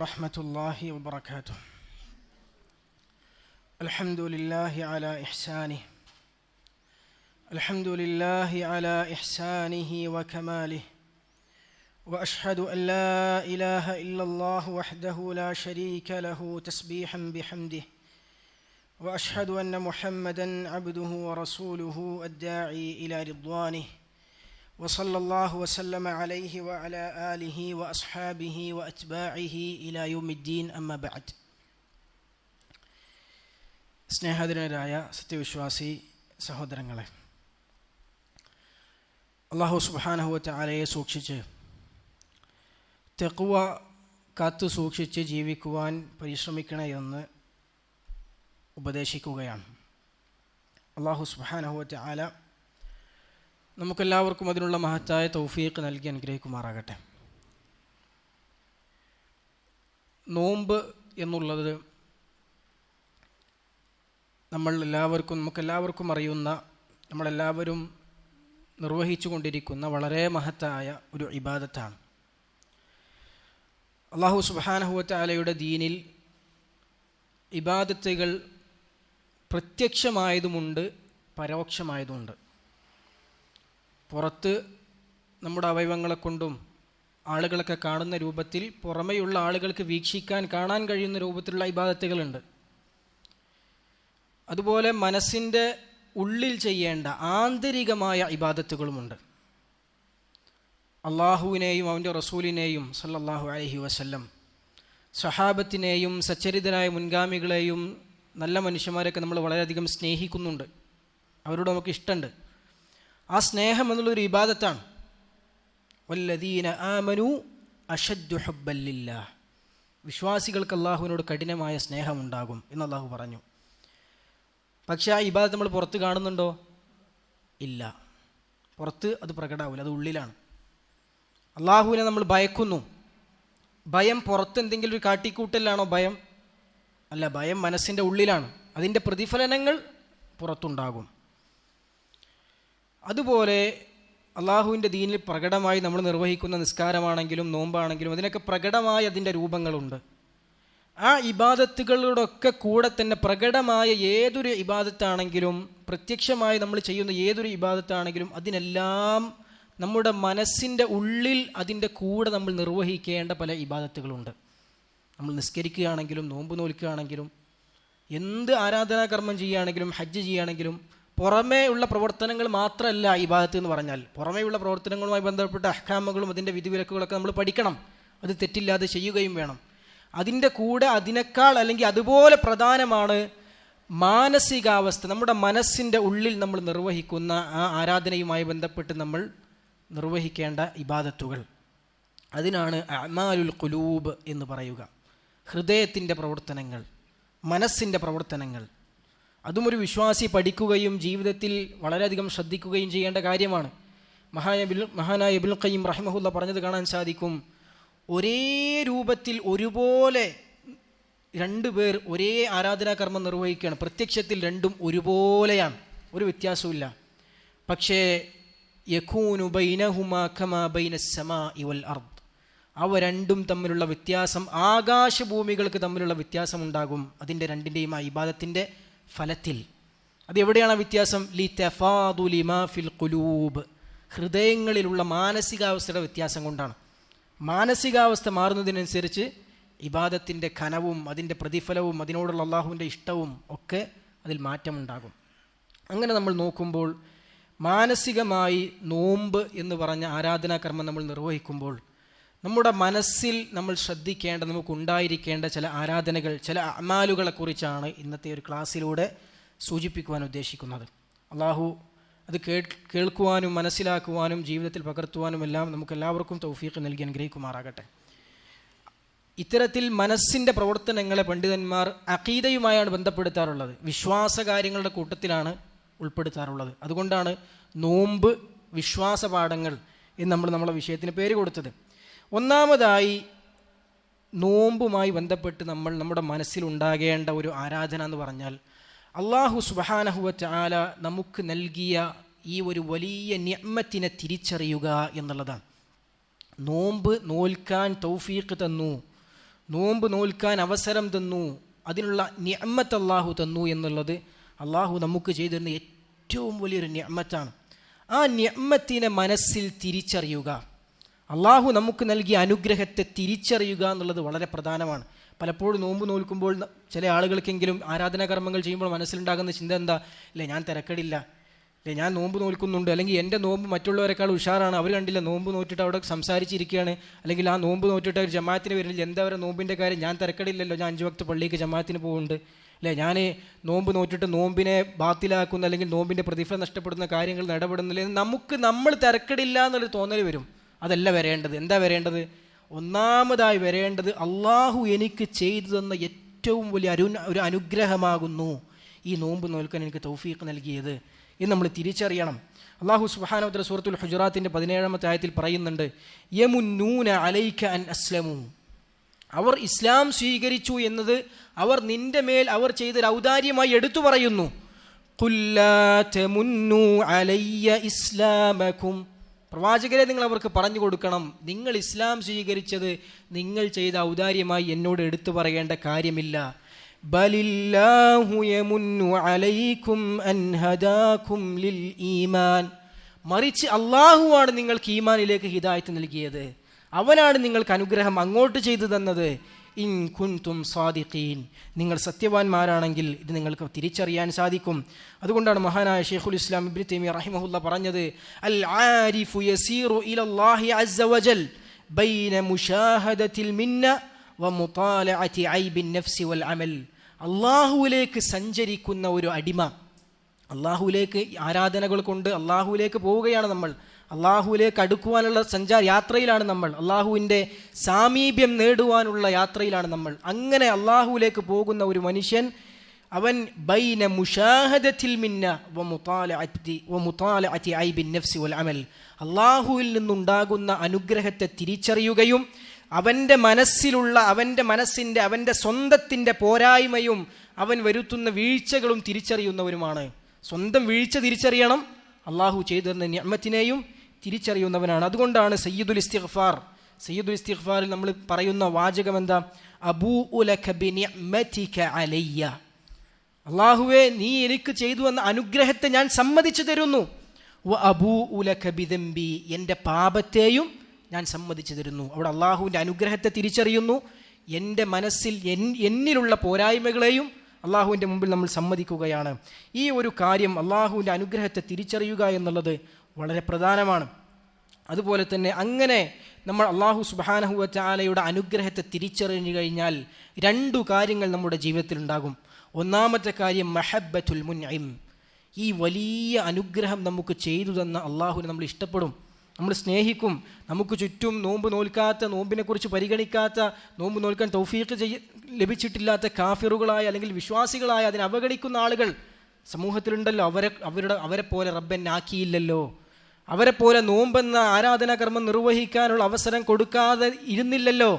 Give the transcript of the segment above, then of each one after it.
ورحمة الله وبركاته. الحمد لله على إحسانه، الحمد لله على إحسانه وكماله، وأشهد أن لا إله إلا الله وحده لا شريك له تسبيحا بحمده، وأشهد أن محمدا عبده ورسوله الداعي إلى رضوانه، وصلى الله وسلم عليه وعلى آله وأصحابه وأتباعه إلى يوم الدين. أما بعد. സ്നേഹധീരരായ സത്യവിശ്വാസി സഹോദരങ്ങളെ, അല്ലാഹു സുബ്ഹാനഹു വതആലയെ സൂക്ഷിച്ച് തഖ്വ കാത്തു സൂക്ഷിച്ച് ജീവിക്കുവാൻ പരിശ്രമിക്കണേ എന്ന് ഉപദേശിക്കുകയാണ്. അല്ലാഹു സുബ്ഹാനഹു വതആല നമുക്കെല്ലാവർക്കും അതിനുള്ള മഹത്തായ തൗഫീഖ് നൽകി അനുഗ്രഹിക്കുമാറാകട്ടെ. നോമ്പ് എന്നുള്ളത് നമുക്കെല്ലാവർക്കും അറിയുന്ന, നമ്മളെല്ലാവരും നിർവഹിച്ചു കൊണ്ടിരിക്കുന്ന വളരെ മഹത്തായ ഒരു ഇബാദത്താണ്. അല്ലാഹു സുബ്ഹാനഹു വതആലയുടെ ദീനിൽ ഇബാദത്തുകൾ പ്രത്യക്ഷമായതുമുണ്ട്, പരോക്ഷമായതുമുണ്ട്. പുറത്ത് നമ്മുടെ അവയവങ്ങളെ കൊണ്ടും ആളുകളൊക്കെ കാണുന്ന രൂപത്തിൽ പുറമെയുള്ള ആളുകൾക്ക് വീക്ഷിക്കാൻ കാണാൻ കഴിയുന്ന രൂപത്തിലുള്ള ഇബാദത്തുകളുണ്ട്. അതുപോലെ മനസ്സിൻ്റെ ഉള്ളിൽ ചെയ്യേണ്ട ആന്തരികമായ ഇബാദത്തുകളുമുണ്ട്. അള്ളാഹുവിനെയും അവൻ്റെ റസൂലിനെയും സല്ലല്ലാഹു അലൈഹി വസല്ലം, സഹാബത്തിനെയും സച്ചരിതരായ മുൻഗാമികളെയും നല്ല മനുഷ്യന്മാരെയൊക്കെ നമ്മൾ വളരെയധികം സ്നേഹിക്കുന്നുണ്ട്, അവരോട് നമുക്ക് ഇഷ്ടമുണ്ട്. ആ സ്നേഹം എന്നുള്ളൊരു ഇബാദത്താണ്. വല്ലദീന ആമനു അശദ്ദു ഹുബ്ബൻ ലില്ലാഹ്, വിശ്വാസികൾക്ക് അള്ളാഹുവിനോട് കഠിനമായ സ്നേഹമുണ്ടാകും എന്ന് അള്ളാഹു പറഞ്ഞു. പക്ഷേ ആ ഇബാദത്ത് നമ്മൾ പുറത്ത് കാണുന്നുണ്ടോ? ഇല്ല. പുറത്ത് അത് പ്രകടമാവില്ല, അത് ഉള്ളിലാണ്. അള്ളാഹുവിനെ നമ്മൾ ഭയക്കുന്നു. ഭയം പുറത്ത് എന്തെങ്കിലും ഒരു കാട്ടിക്കൂട്ടലാണോ ഭയം? അല്ല, ഭയം മനസ്സിൻ്റെ ഉള്ളിലാണ്. അതിൻ്റെ പ്രതിഫലനങ്ങൾ പുറത്തുണ്ടാകും. അതുപോലെ അള്ളാഹുവിൻ്റെ ദീനിൽ പ്രകടമായി നമ്മൾ നിർവഹിക്കുന്ന നിസ്കാരമാണെങ്കിലും നോമ്പാണെങ്കിലും അതിനൊക്കെ പ്രകടമായ അതിൻ്റെ രൂപങ്ങളുണ്ട്. ആ ഇബാദത്തുകളോടൊക്കെ കൂടെ തന്നെ പ്രകടമായ ഏതൊരു ഇബാദത്താണെങ്കിലും, പ്രത്യക്ഷമായി നമ്മൾ ചെയ്യുന്ന ഏതൊരു ഇബാദത്താണെങ്കിലും അതിനെല്ലാം നമ്മുടെ മനസ്സിൻ്റെ ഉള്ളിൽ അതിൻ്റെ കൂടെ നമ്മൾ നിർവഹിക്കേണ്ട പല ഇബാദത്തുകളുണ്ട്. നമ്മൾ നിസ്കരിക്കുകയാണെങ്കിലും നോമ്പ് നോൽക്കുകയാണെങ്കിലും എന്ത് ആരാധനാകർമ്മം ചെയ്യുകയാണെങ്കിലും ഹജ്ജ് ചെയ്യുകയാണെങ്കിലും പുറമേ ഉള്ള പ്രവർത്തനങ്ങൾ മാത്രമല്ല ഇബാദത്ത് എന്ന് പറഞ്ഞാൽ. പുറമേയുള്ള പ്രവർത്തനങ്ങളുമായി ബന്ധപ്പെട്ട അഹ്കാമുകളും അതിൻ്റെ വിധിവിലക്കുകളൊക്കെ നമ്മൾ പഠിക്കണം, അത് തെറ്റില്ലാതെ ചെയ്യുകയും വേണം. അതിൻ്റെ കൂടെ അതിനേക്കാൾ അല്ലെങ്കിൽ അതുപോലെ പ്രധാനമാണ് മാനസികാവസ്ഥ. നമ്മുടെ മനസ്സിൻ്റെ ഉള്ളിൽ നമ്മൾ നിർവഹിക്കുന്ന ആ ആരാധനയുമായി ബന്ധപ്പെട്ട് നമ്മൾ നിർവഹിക്കേണ്ട ഇബാദത്തുകൾ. അതിനാണ് അഅ്മാലുൽ ഖുലൂബ് എന്ന് പറയുക. ഹൃദയത്തിൻ്റെ പ്രവർത്തനങ്ങൾ, മനസ്സിൻ്റെ പ്രവർത്തനങ്ങൾ. അതും ഒരു വിശ്വാസി പഠിക്കുകയും ജീവിതത്തിൽ വളരെയധികം ശ്രദ്ധിക്കുകയും ചെയ്യേണ്ട കാര്യമാണ്. മഹാനായ ഇബ്നുൽ ഖയ്യിം റഹിമഹുല്ലാഹ് പറഞ്ഞത് കാണാൻ സാധിക്കും. ഒരേ രൂപത്തിൽ ഒരുപോലെ രണ്ടുപേർ ഒരേ ആരാധനാകർമ്മം നിർവഹിക്കുകയാണ്. പ്രത്യക്ഷത്തിൽ രണ്ടും ഒരുപോലെയാണ്, ഒരു വ്യത്യാസമില്ല. പക്ഷേ യകൂനു ബൈനഹുമാ കമാ ബൈനസ് സമാഇ വൽ അർദ്, അവ രണ്ടും തമ്മിലുള്ള വ്യത്യാസം, ആകാശഭൂമികൾക്ക് തമ്മിലുള്ള വ്യത്യാസം ഉണ്ടാകും അതിൻ്റെ രണ്ടിൻ്റെയും ആ ഇബാദത്തിൻ്റെ ഫലത്തിൽ. അതെവിടെയാണ് വ്യത്യാസം? ലിതഫാദുലി മാ ഫിൽ ഖുലൂബ്, ഹൃദയങ്ങളിലുള്ള മാനസികാവസ്ഥയുടെ വ്യത്യാസം കൊണ്ടാണ്. മാനസികാവസ്ഥ മാറുന്നതിനനുസരിച്ച് ഇബാദത്തിൻ്റെ ഘനവും അതിൻ്റെ പ്രതിഫലവും അതിനോടുള്ള അള്ളാഹുവിൻ്റെ ഇഷ്ടവും ഒക്കെ അതിൽ മാറ്റമുണ്ടാകും. അങ്ങനെ നമ്മൾ നോക്കുമ്പോൾ മാനസികമായി നോമ്പ് എന്ന് പറഞ്ഞ ആരാധനാകർമ്മം നമ്മൾ നിർവഹിക്കുമ്പോൾ നമ്മുടെ മനസ്സിൽ നമ്മൾ ശ്രദ്ധിക്കേണ്ട, നമുക്കുണ്ടായിരിക്കേണ്ട ചില ആരാധനകൾ, ചില അമാലുകളെക്കുറിച്ചാണ് ഇന്നത്തെ ഒരു ക്ലാസ്സിലൂടെ സൂചിപ്പിക്കുവാൻ ഉദ്ദേശിക്കുന്നത്. അള്ളാഹു അത് കേൾക്കുവാനും മനസ്സിലാക്കുവാനും ജീവിതത്തിൽ പകർത്തുവാനും എല്ലാം നമുക്കെല്ലാവർക്കും തൗഫീഖ് നൽകി അനുഗ്രഹിക്കുമാറാകട്ടെ. ഇത്തരത്തിൽ മനസ്സിൻ്റെ പ്രവർത്തനങ്ങളെ പണ്ഡിതന്മാർ അഖീദയുമായാണ് ബന്ധപ്പെടുത്താറുള്ളത്, വിശ്വാസകാര്യങ്ങളുടെ കൂട്ടത്തിലാണ് ഉൾപ്പെടുത്താറുള്ളത്. അതുകൊണ്ടാണ് നോമ്പ് വിശ്വാസ പാഠങ്ങൾ എന്ന് നമ്മളെ വിഷയത്തിന് പേര് കൊടുത്തത്. ഒന്നാമതായി നോമ്പുമായി ബന്ധപ്പെട്ട് നമ്മുടെ മനസ്സിലുണ്ടാകേണ്ട ഒരു ആരാധന എന്ന് പറഞ്ഞാൽ അല്ലാഹു സുബ്ഹാനഹു വതആല നമുക്ക് നൽകിയ ഈ ഒരു വലിയ നിഅ്മത്തിനെ തിരിച്ചറിയുക എന്നുള്ളതാണ്. നോമ്പ് നോൽക്കാൻ തൗഫീഖ് തന്നു, നോമ്പ് നോൽക്കാൻ അവസരം തന്നു, അതിനുള്ള നിഅ്മത്ത് അള്ളാഹു തന്നു എന്നുള്ളത് അള്ളാഹു നമുക്ക് ചെയ്തിരുന്ന ഏറ്റവും വലിയൊരു നിഅ്മത്താണ്. ആ നിഅ്മത്തിനെ മനസ്സിൽ തിരിച്ചറിയുക, അള്ളാഹു നമുക്ക് നൽകിയ അനുഗ്രഹത്തെ തിരിച്ചറിയുക എന്നുള്ളത് വളരെ പ്രധാനമാണ്. പലപ്പോഴും നോമ്പ് നോൽക്കുമ്പോൾ ചില ആളുകൾക്കെങ്കിലും ആരാധനാകർമ്മങ്ങൾ ചെയ്യുമ്പോൾ മനസ്സിലുണ്ടാകുന്ന ചിന്ത എന്താ, അല്ലേ ഞാൻ തിരക്കടില്ല, അല്ലേ ഞാൻ നോമ്പ് നോൽക്കുന്നുണ്ട്, അല്ലെങ്കിൽ എൻ്റെ നോമ്പ് മറ്റുള്ളവരെക്കാൾ ഉഷാറാണ്, അവർ കണ്ടില്ല നോമ്പ് നോറ്റിട്ട് അവിടെ സംസാരിച്ചിരിക്കുകയാണ്, അല്ലെങ്കിൽ ആ നോമ്പ് നോറ്റിട്ട് ഒരു ജമാഅത്തിന് വരുന്നില്ല, എന്താ അവരുടെ നോമ്പിൻ്റെ കാര്യം, ഞാൻ തിരക്കടില്ലല്ലോ, ഞാൻ 5 വക്ത് പള്ളിക്ക് ജമാഅത്തിന് പോകുന്നുണ്ട്, അല്ലേ ഞാൻ നോമ്പ് നോറ്റിട്ട് നോമ്പിനെ ബാത്തിലാക്കുന്ന അല്ലെങ്കിൽ നോമ്പിൻ്റെ പ്രതിഫലം നഷ്ടപ്പെടുന്ന കാര്യങ്ങൾ ഇടപെടുന്നില്ല, നമ്മൾ തിരക്കടില്ല എന്നുള്ളൊരു തോന്നൽ വരും. അതല്ല വരേണ്ടത്. എന്താ വരേണ്ടത്? ഒന്നാമതായി വരേണ്ടത് അള്ളാഹു എനിക്ക് ചെയ്തു തന്ന ഏറ്റവും വലിയ ഒരു അനുഗ്രഹമാകുന്നു ഈ നോമ്പ് നോൽക്കാൻ എനിക്ക് തൗഫീഖ് നൽകിയത് എന്ന് നമ്മൾ തിരിച്ചറിയണം. അള്ളാഹു സുബ്ഹാനഹു വ തആല സൂറത്തുൽ ഹുജറാത്തിൻ്റെ 17-ാമത്തെ ആയത്തിൽ പറയുന്നുണ്ട്, യമുന്നൂന അലൈക അൻ അസ്ലമു, അവർ ഇസ്ലാം സ്വീകരിച്ചു എന്നത് അവർ നിന്റെ മേൽ അവർ ചെയ്തൊരു ഔദാര്യമായി എടുത്തു പറയുന്നു. ഖുൽ ലാ തമുന്നു അലയ്യ ഇസ്ലാമകും, പ്രവാചകരെ നിങ്ങൾ അവർക്ക് പറഞ്ഞു കൊടുക്കണം, നിങ്ങൾ ഇസ്ലാം സ്വീകരിച്ചത് നിങ്ങൾ ചെയ്ത ഔദാര്യമായി എന്നോട് എടുത്തു പറയേണ്ട കാര്യമില്ല. ബലില്ലാഹു യമുന്നു അലൈക്കും അൻ ഹദാകും ലിൽ ഈമാൻ, മറിച്ച് അള്ളാഹുവാണ് നിങ്ങൾക്ക് ഈമാനിലേക്ക് ഹിദായത്ത് നൽകിയത്, അവനാണ് നിങ്ങൾക്ക് അനുഗ്രഹം അങ്ങോട്ട് ചെയ്തു തന്നത്. ഇൻ കുൻതും സാദിഖീൻ, നിങ്ങൾ സത്യവാന്മാരാണെങ്കിൽ ഇത് നിങ്ങൾക്ക് തിരിച്ചറിയാൻ സാധിക്കും. അതുകൊണ്ടാണ് മഹാനായ ശൈഖുൽ ഇസ്ലാം ഇബ്നു തൈമിയ്യ റഹിമഹുല്ല പറഞ്ഞത്, അൽ ആരിഫു യസീറു ഇലല്ലാഹി അസ്സ വജൽ ബൈന മുശാഹദത്തിൽ മിന്ന വ മുതാലഅതി ഐബിൻ നഫ്സി വൽ അമൽ. അല്ലാഹുവിലേക്ക് സഞ്ചരിക്കുന്ന ഒരു അടിമ, അല്ലാഹുവിലേക്ക് ആരാധനകൾ കൊണ്ട് അല്ലാഹുവിലേക്ക് പോവുകയാണ് നമ്മൾ, അള്ളാഹുവിലേക്ക് അടുക്കുവാനുള്ള യാത്രയിലാണ് നമ്മൾ, അള്ളാഹുവിൻ്റെ സാമീപ്യം നേടുവാനുള്ള യാത്രയിലാണ് നമ്മൾ. അങ്ങനെ അള്ളാഹുവിലേക്ക് പോകുന്ന ഒരു മനുഷ്യൻ അവൻ ബൈന മുശാഹദത്തിൽ മിന്ന വ മുതാലഅതി ഐബിൻ നഫ്സി വൽ അമൽ, അള്ളാഹുവിൽ നിന്നുണ്ടാകുന്ന അനുഗ്രഹത്തെ തിരിച്ചറിയുകയും അവൻ്റെ മനസ്സിലുള്ള അവൻ്റെ സ്വന്തത്തിൻ്റെ പോരായ്മയും അവൻ വരുത്തുന്ന വീഴ്ചകളും തിരിച്ചറിയുന്നവരുമാണ്. സ്വന്തം വീഴ്ച തിരിച്ചറിയണം, അള്ളാഹു ചെയ്തു തന്ന നിഅ്മത്തിനെയും തിരിച്ചറിയുന്നവനാണ്. അതുകൊണ്ടാണ് സയ്യിദുൽ ഇസ്തിഗ്ഫാറിൽ നമ്മൾ പറയുന്ന വാചകം എന്താ? അബൂഉ ലക ബിനിഅ്മതിക അലയ്യ, അള്ളാഹുവേ നീ എനിക്ക് ചെയ്തു വന്ന അനുഗ്രഹത്തെ ഞാൻ സമ്മതിച്ചു തരുന്നു. വ അബൂഉ ലക ബിദംബി, എൻ്റെ പാപത്തെയും ഞാൻ സമ്മതിച്ചു തരുന്നു. അവിടെ അള്ളാഹുവിൻ്റെ അനുഗ്രഹത്തെ തിരിച്ചറിയുന്നു, എൻ്റെ മനസ്സിൽ എന്നിലുള്ള പോരായ്മകളെയും അള്ളാഹുവിൻ്റെ മുമ്പിൽ നമ്മൾ സമ്മതിക്കുകയാണ്. ഈ ഒരു കാര്യം അള്ളാഹുവിൻ്റെ അനുഗ്രഹത്തെ തിരിച്ചറിയുക എന്നുള്ളത് വളരെ പ്രധാനമാണ്. അതുപോലെ തന്നെ അങ്ങനെ നമ്മൾ അള്ളാഹു സുബ്ഹാനഹു വ തആലയുടെ അനുഗ്രഹത്തെ തിരിച്ചറിഞ്ഞു കഴിഞ്ഞാൽ 2 കാര്യങ്ങൾ നമ്മുടെ ജീവിതത്തിൽ ഉണ്ടാകും. ഒന്നാമത്തെ കാര്യം മഹബ്ബത്തുൽ മുൻഇം, ഈ വലിയ അനുഗ്രഹം നമുക്ക് ചെയ്തു തന്ന അള്ളാഹുവിനെ നമ്മൾ ഇഷ്ടപ്പെടും, നമ്മൾ സ്നേഹിക്കും. നമുക്ക് ചുറ്റും നോമ്പ് നോൽക്കാത്ത, നോമ്പിനെക്കുറിച്ച് പരിഗണിക്കാത്ത, നോമ്പ് നോൽക്കാൻ തൗഫീഖ് ലഭിച്ചിട്ടില്ലാത്ത കാഫിറുകളായ അല്ലെങ്കിൽ വിശ്വാസികളായ അതിനെ അവഗണിക്കുന്ന ആളുകൾ സമൂഹത്തിലുണ്ടല്ലോ. അവരെ പോലെ റബ്ബെന്നെ ആക്കിയില്ലല്ലോ, അവരെ പോലെ നോമ്പെന്ന ആരാധനാകർമ്മം നിർവഹിക്കാനുള്ള അവസരം കൊടുക്കാതെ ഇരുന്നില്ലല്ലോ,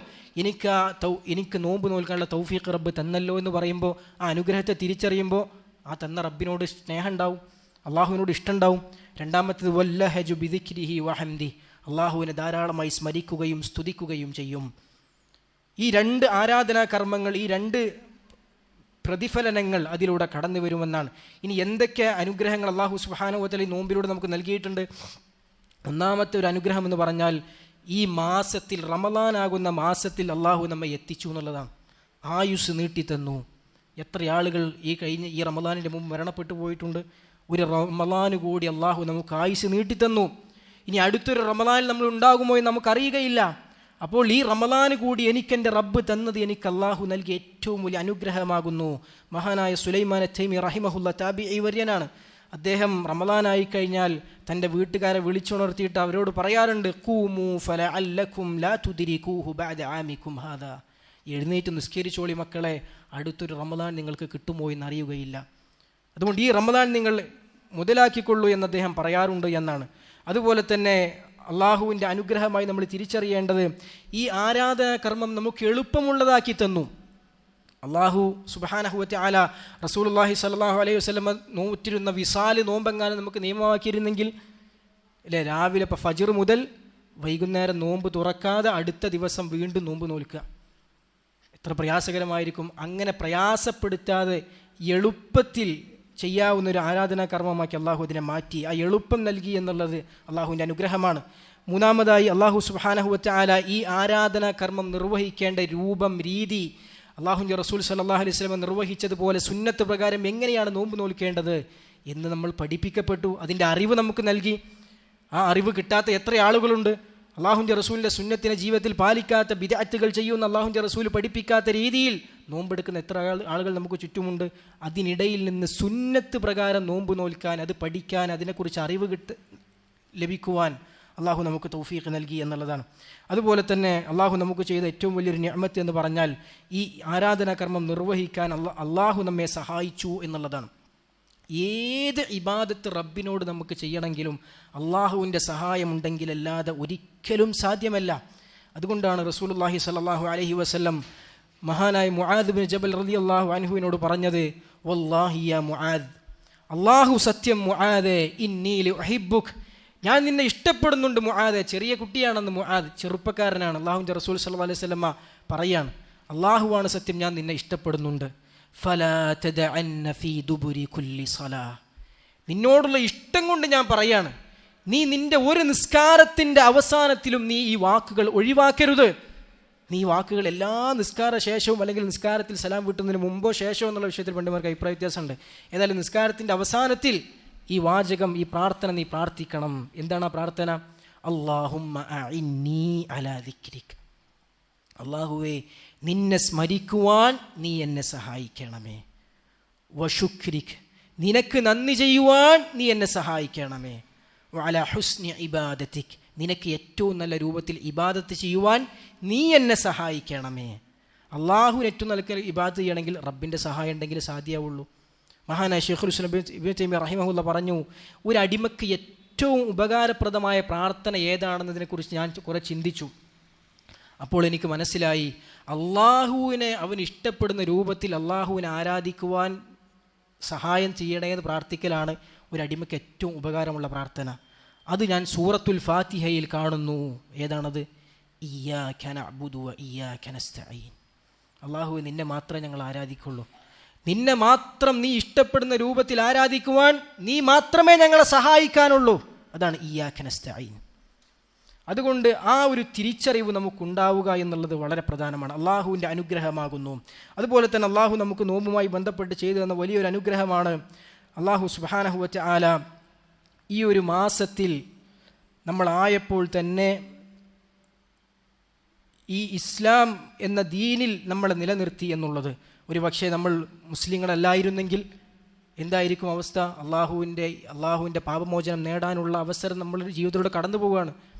എനിക്ക് നോമ്പ് നോൽക്കാനുള്ള തൗഫീഖ് റബ്ബ് തന്നല്ലോ എന്ന് പറയുമ്പോൾ, ആ അനുഗ്രഹത്തെ തിരിച്ചറിയുമ്പോൾ ആ തന്ന റബ്ബിനോട് സ്നേഹം ഉണ്ടാവും, അള്ളാഹുവിനോട് ഇഷ്ടമുണ്ടാവും. രണ്ടാമത്തേത് വല്ലഹജു ബിദിക്രിഹി വഹംദി, അള്ളാഹുവിനെ ധാരാളമായി സ്മരിക്കുകയും സ്തുതിക്കുകയും ചെയ്യും. ഈ 2 ആരാധനാ കർമ്മങ്ങൾ, ഈ 2 പ്രതിഫലനങ്ങൾ അതിലൂടെ കടന്നു വരുമെന്നാണ്. ഇനി എന്തൊക്കെ അനുഗ്രഹങ്ങൾ അള്ളാഹു സുബ്ഹാനഹു വ തആല നോമ്പിലൂടെ നമുക്ക് നൽകിയിട്ടുണ്ട്? ഒന്നാമത്തെ ഒരു അനുഗ്രഹം എന്ന് പറഞ്ഞാൽ ഈ മാസത്തിൽ, റമളാനാകുന്ന മാസത്തിൽ അള്ളാഹു നമ്മെ എത്തിച്ചു എന്നുള്ളതാണ്. ആയുസ് നീട്ടിത്തന്നു. എത്ര ആളുകൾ ഈ റമളാനിൻ്റെ മുമ്പ് മരണപ്പെട്ടു പോയിട്ടുണ്ട്. ഒരു റമളാന് കൂടി അള്ളാഹു നമുക്ക് ആയുസ് നീട്ടിത്തന്നു. ഇനി അടുത്തൊരു റമളാനിൽ നമ്മൾ ഉണ്ടാകുമോ എന്ന് നമുക്കറിയുകയില്ല. അപ്പോൾ ഈ റമളാന് കൂടി എനിക്കെൻ്റെ റബ്ബ് തന്നത് എനിക്ക് അള്ളാഹു നൽകിയ ഏറ്റവും വലിയ അനുഗ്രഹമാകുന്നു. മഹാനായ സുലൈമാൻ അത്തൈമി റഹിമഹുല്ല താബിഈ വര്യനാണ്. അദ്ദേഹം റമളാനായി കഴിഞ്ഞാൽ തൻ്റെ വീട്ടുകാരെ വിളിച്ചുണർത്തിയിട്ട് അവരോട് പറയാറുണ്ട്, ഖൂമൂ ഫലഅല്ലകും ലാ തുദ്രികൂഹു ബഅദ ആമികും ഹാദാ, എഴുന്നേറ്റ് നിസ്കരിച്ചോളി മക്കളെ, അടുത്തൊരു റമളാൻ നിങ്ങൾക്ക് കിട്ടുമോ എന്ന് അറിയുകയില്ല. അതുകൊണ്ട് ഈ റമളാൻ നിങ്ങൾ മുതലാക്കിക്കൊള്ളൂ എന്ന് അദ്ദേഹം പറയാറുണ്ട് എന്നാണ്. അതുപോലെ തന്നെ അള്ളാഹുവിൻ്റെ അനുഗ്രഹമായി നമ്മൾ തിരിച്ചറിയേണ്ടത് ഈ ആരാധനാ കർമ്മം നമുക്ക് എളുപ്പമുള്ളതാക്കി തന്നു. അള്ളാഹു സുബ്ഹാനഹു വ തആല റസൂലുള്ളാഹി സ്വല്ലല്ലാഹു അലൈഹി വസല്ലം നോറ്റിരുന്ന വിസാല് നോമ്പെങ്ങാനും നമുക്ക് നിയമമാക്കിയിരുന്നെങ്കിൽ, അല്ലേ, രാവിലെ ഇപ്പോൾ ഫജ്ർ മുതൽ വൈകുന്നേരം നോമ്പ് തുറക്കാതെ അടുത്ത ദിവസം വീണ്ടും നോമ്പ് നോൽക്കുക. എത്ര പ്രയാസകരമായിരിക്കും. അങ്ങനെ പ്രയാസപ്പെടുത്താതെ എളുപ്പത്തിൽ ചെയ്യാവുന്ന ഒരു ആരാധനാ കർമ്മമാക്കി അള്ളാഹു അതിനെ മാറ്റി. ആ എളുപ്പം നൽകി എന്നുള്ളത് അള്ളാഹുവിൻ്റെ അനുഗ്രഹമാണ്. മൂന്നാമതായി അള്ളാഹു സുബ്ഹാനഹു വ തആല ഈ ആരാധനാ കർമ്മം നിർവഹിക്കേണ്ട രൂപം, രീതി അള്ളാഹുവിൻ്റെ റസൂൽ സല്ലല്ലാഹു അലൈഹി വസല്ലം നിർവഹിച്ചതുപോലെ സുന്നത്ത് പ്രകാരം എങ്ങനെയാണ് നോമ്പ് നോൽക്കേണ്ടത് എന്ന് നമ്മൾ പഠിപ്പിക്കപ്പെട്ടു. അതിൻ്റെ അറിവ് നമുക്ക് നൽകി. ആ അറിവ് കിട്ടാത്ത എത്ര ആളുകളുണ്ട്. അള്ളാഹുവിൻ്റെ റസൂലിൻ്റെ സുന്നത്തിനെ ജീവിതത്തിൽ പാലിക്കാത്ത, ബിദ്അത്തുകൾ ചെയ്യുന്ന, അള്ളാഹുവിൻ്റെ റസൂൽ പഠിപ്പിക്കാത്ത രീതിയിൽ നോമ്പെടുക്കുന്ന എത്ര ആളുകൾ നമുക്ക് ചുറ്റുമുണ്ട്. അതിനിടയിൽ നിന്ന് സുന്നത്ത് പ്രകാരം നോമ്പ് നോൽക്കാൻ, അത് പഠിക്കാൻ, അതിനെക്കുറിച്ച് അറിവ് ലഭിക്കുവാൻ അള്ളാഹു നമുക്ക് തൗഫീഖ് നൽകി എന്നുള്ളതാണ്. അതുപോലെ തന്നെ അള്ളാഹു നമുക്ക് ചെയ്ത ഏറ്റവും വലിയൊരു നിഅമത്ത് എന്ന് പറഞ്ഞാൽ ഈ ആരാധനാ കർമ്മം നിർവഹിക്കാൻ അള്ളാഹു നമ്മെ സഹായിച്ചു എന്നുള്ളതാണ്. ഏത് ഇബാദത്ത് റബ്ബിനോട് നമുക്ക് ചെയ്യണമെങ്കിലും അള്ളാഹുവിൻ്റെ സഹായമുണ്ടെങ്കിലല്ലാതെ ഒരിക്കലും സാധ്യമല്ല. അതുകൊണ്ടാണ് റസൂലുള്ളാഹി സ്വല്ലല്ലാഹു അലൈഹി വസല്ലം മഹാനായ മുആദ് ബിൻ ജബൽ റളിയല്ലാഹു അൻഹുവിനോട് പറഞ്ഞത്, വല്ലാഹി യാ മുആദ്, അള്ളാഹു സത്യം മുആദേ, ഇന്നി ലുഹിബ്ബുക്, ഞാൻ നിന്നെ ഇഷ്ടപ്പെടുന്നുണ്ട് മുആദേ. ചെറിയ കുട്ടിയാണെന്ന് മുആദ്, ചെറുപ്പക്കാരനാണ്. അള്ളാഹുവിൻ്റെ റസൂൽ സല്ലല്ലാഹു അലൈഹി വസല്ലമ പറയാണ്, അള്ളാഹുവാണ് സത്യം, ഞാൻ നിന്നെ ഇഷ്ടപ്പെടുന്നുണ്ട്. ഫലാ തദഅന്ന ഫീ ദുബുരി കുല്ലി സ്വലാ, നിന്നോടുള്ള ഇഷ്ടം കൊണ്ട് ഞാൻ പറയാണ്, നീ നിന്റെ ഒരു നിസ്കാരത്തിൻ്റെ അവസാനത്തിലും നീ ഈ വാക്കുകൾ ഒഴിവാക്കരുത്. നീ ഈ വാക്കുകൾ എല്ലാ നിസ്കാര ശേഷവും അല്ലെങ്കിൽ നിസ്കാരത്തിൽ സലാം വീട്ടുന്നതിന് മുമ്പോ ശേഷമോ എന്നുള്ള വിഷയത്തിൽ പണ്ഡിതന്മാർക്ക് അഭിപ്രായ വ്യത്യാസമുണ്ട്. ഏതായാലും നിസ്കാരത്തിൻ്റെ അവസാനത്തിൽ ഈ വാചകം, ഈ പ്രാർത്ഥന നീ പ്രാർത്ഥിക്കണം. എന്താണ് ആ പ്രാർത്ഥന? അല്ലാഹുമ്മ അഇന്നി അലാ ദിക്രിക്, അല്ലാഹുവേ നിന്നെ സ്മരിക്കുവാൻ നീ എന്നെ സഹായിക്കണമേ. വശുക്രിക്, നിനക്ക് നന്ദി ചെയ്യുവാൻ നീ എന്നെ സഹായിക്കണമേ. വഅലാ ഹുസ്നി ഇബാദതിക്, നിനക്ക് ഏറ്റവും നല്ല രൂപത്തിൽ ഇബാദത്ത് ചെയ്യുവാൻ നീ എന്നെ സഹായിക്കണമേ. അള്ളാഹുവിന് ഏറ്റവും നല്ല ഇബാദത്ത് ചെയ്യണമെങ്കിൽ റബ്ബിൻ്റെ സഹായം ഉണ്ടെങ്കിൽ സാധ്യമാവുള്ളൂ. മഹാനായ ശൈഖുൽ ഇസ്ലാം ഇബ്നു തൈമിയ്യ റഹിമഹുല്ലാഹ് പറഞ്ഞു, ഒരു അടിമക്ക് ഏറ്റവും ഉപകാരപ്രദമായ പ്രാർത്ഥന ഏതാണെന്നതിനെക്കുറിച്ച് ഞാൻ കുറെ ചിന്തിച്ചു. അപ്പോൾ എനിക്ക് മനസ്സിലായി, അള്ളാഹുവിനെ അവൻ ഇഷ്ടപ്പെടുന്ന രൂപത്തിൽ അള്ളാഹുവിനെ ആരാധിക്കുവാൻ സഹായം ചെയ്യണേന്ന് പ്രാർത്ഥിക്കലാണ് ഒരു അടിമയ്ക്ക് ഏറ്റവും ഉപകാരമുള്ള പ്രാർത്ഥന. അത് ഞാൻ സൂറത്തുൽ ഫാത്തിഹയിൽ കാണുന്നു. ഏതാണത്? ഇയ്യാക നഅ്ബുദു വ ഇയ്യാക നസ്തഈൻ, അള്ളാഹുവേ നിന്നെ മാത്രമേ ഞങ്ങൾ ആരാധിക്കുള്ളൂ, നിന്നെ മാത്രം നീ ഇഷ്ടപ്പെടുന്ന രൂപത്തിൽ ആരാധിക്കുവാൻ നീ മാത്രമേ ഞങ്ങളെ സഹായിക്കാനുള്ളൂ. അതാണ് ഇയ്യാക നസ്തഈൻ. അതുകൊണ്ട് ആ ഒരു തിരിച്ചറിവ് നമുക്കുണ്ടാവുക എന്നുള്ളത് വളരെ പ്രധാനമാണ്. അള്ളാഹുവിൻ്റെ അനുഗ്രഹമാകുന്നു. അതുപോലെ തന്നെ അള്ളാഹു നമുക്ക് നോമ്പുമായി ബന്ധപ്പെട്ട് ചെയ്തു തന്ന വലിയൊരു അനുഗ്രഹമാണ്. അള്ളാഹു സുബ്ഹാനഹു വ തആല ഈ ഒരു മാസത്തിൽ നമ്മളായപ്പോൾ തന്നെ ഈ ഇസ്ലാം എന്ന ദീനിൽ നമ്മളെ നിലനിർത്തി എന്നുള്ളത്. ഒരു പക്ഷേ നമ്മൾ മുസ്ലിങ്ങളല്ലായിരുന്നെങ്കിൽ എന്തായിരിക്കും അവസ്ഥ? അള്ളാഹുവിൻ്റെ പാപമോചനം നേടാനുള്ള അവസരം നമ്മളുടെ ജീവിതത്തിലൂടെ കടന്നു പോവുകയാണ്,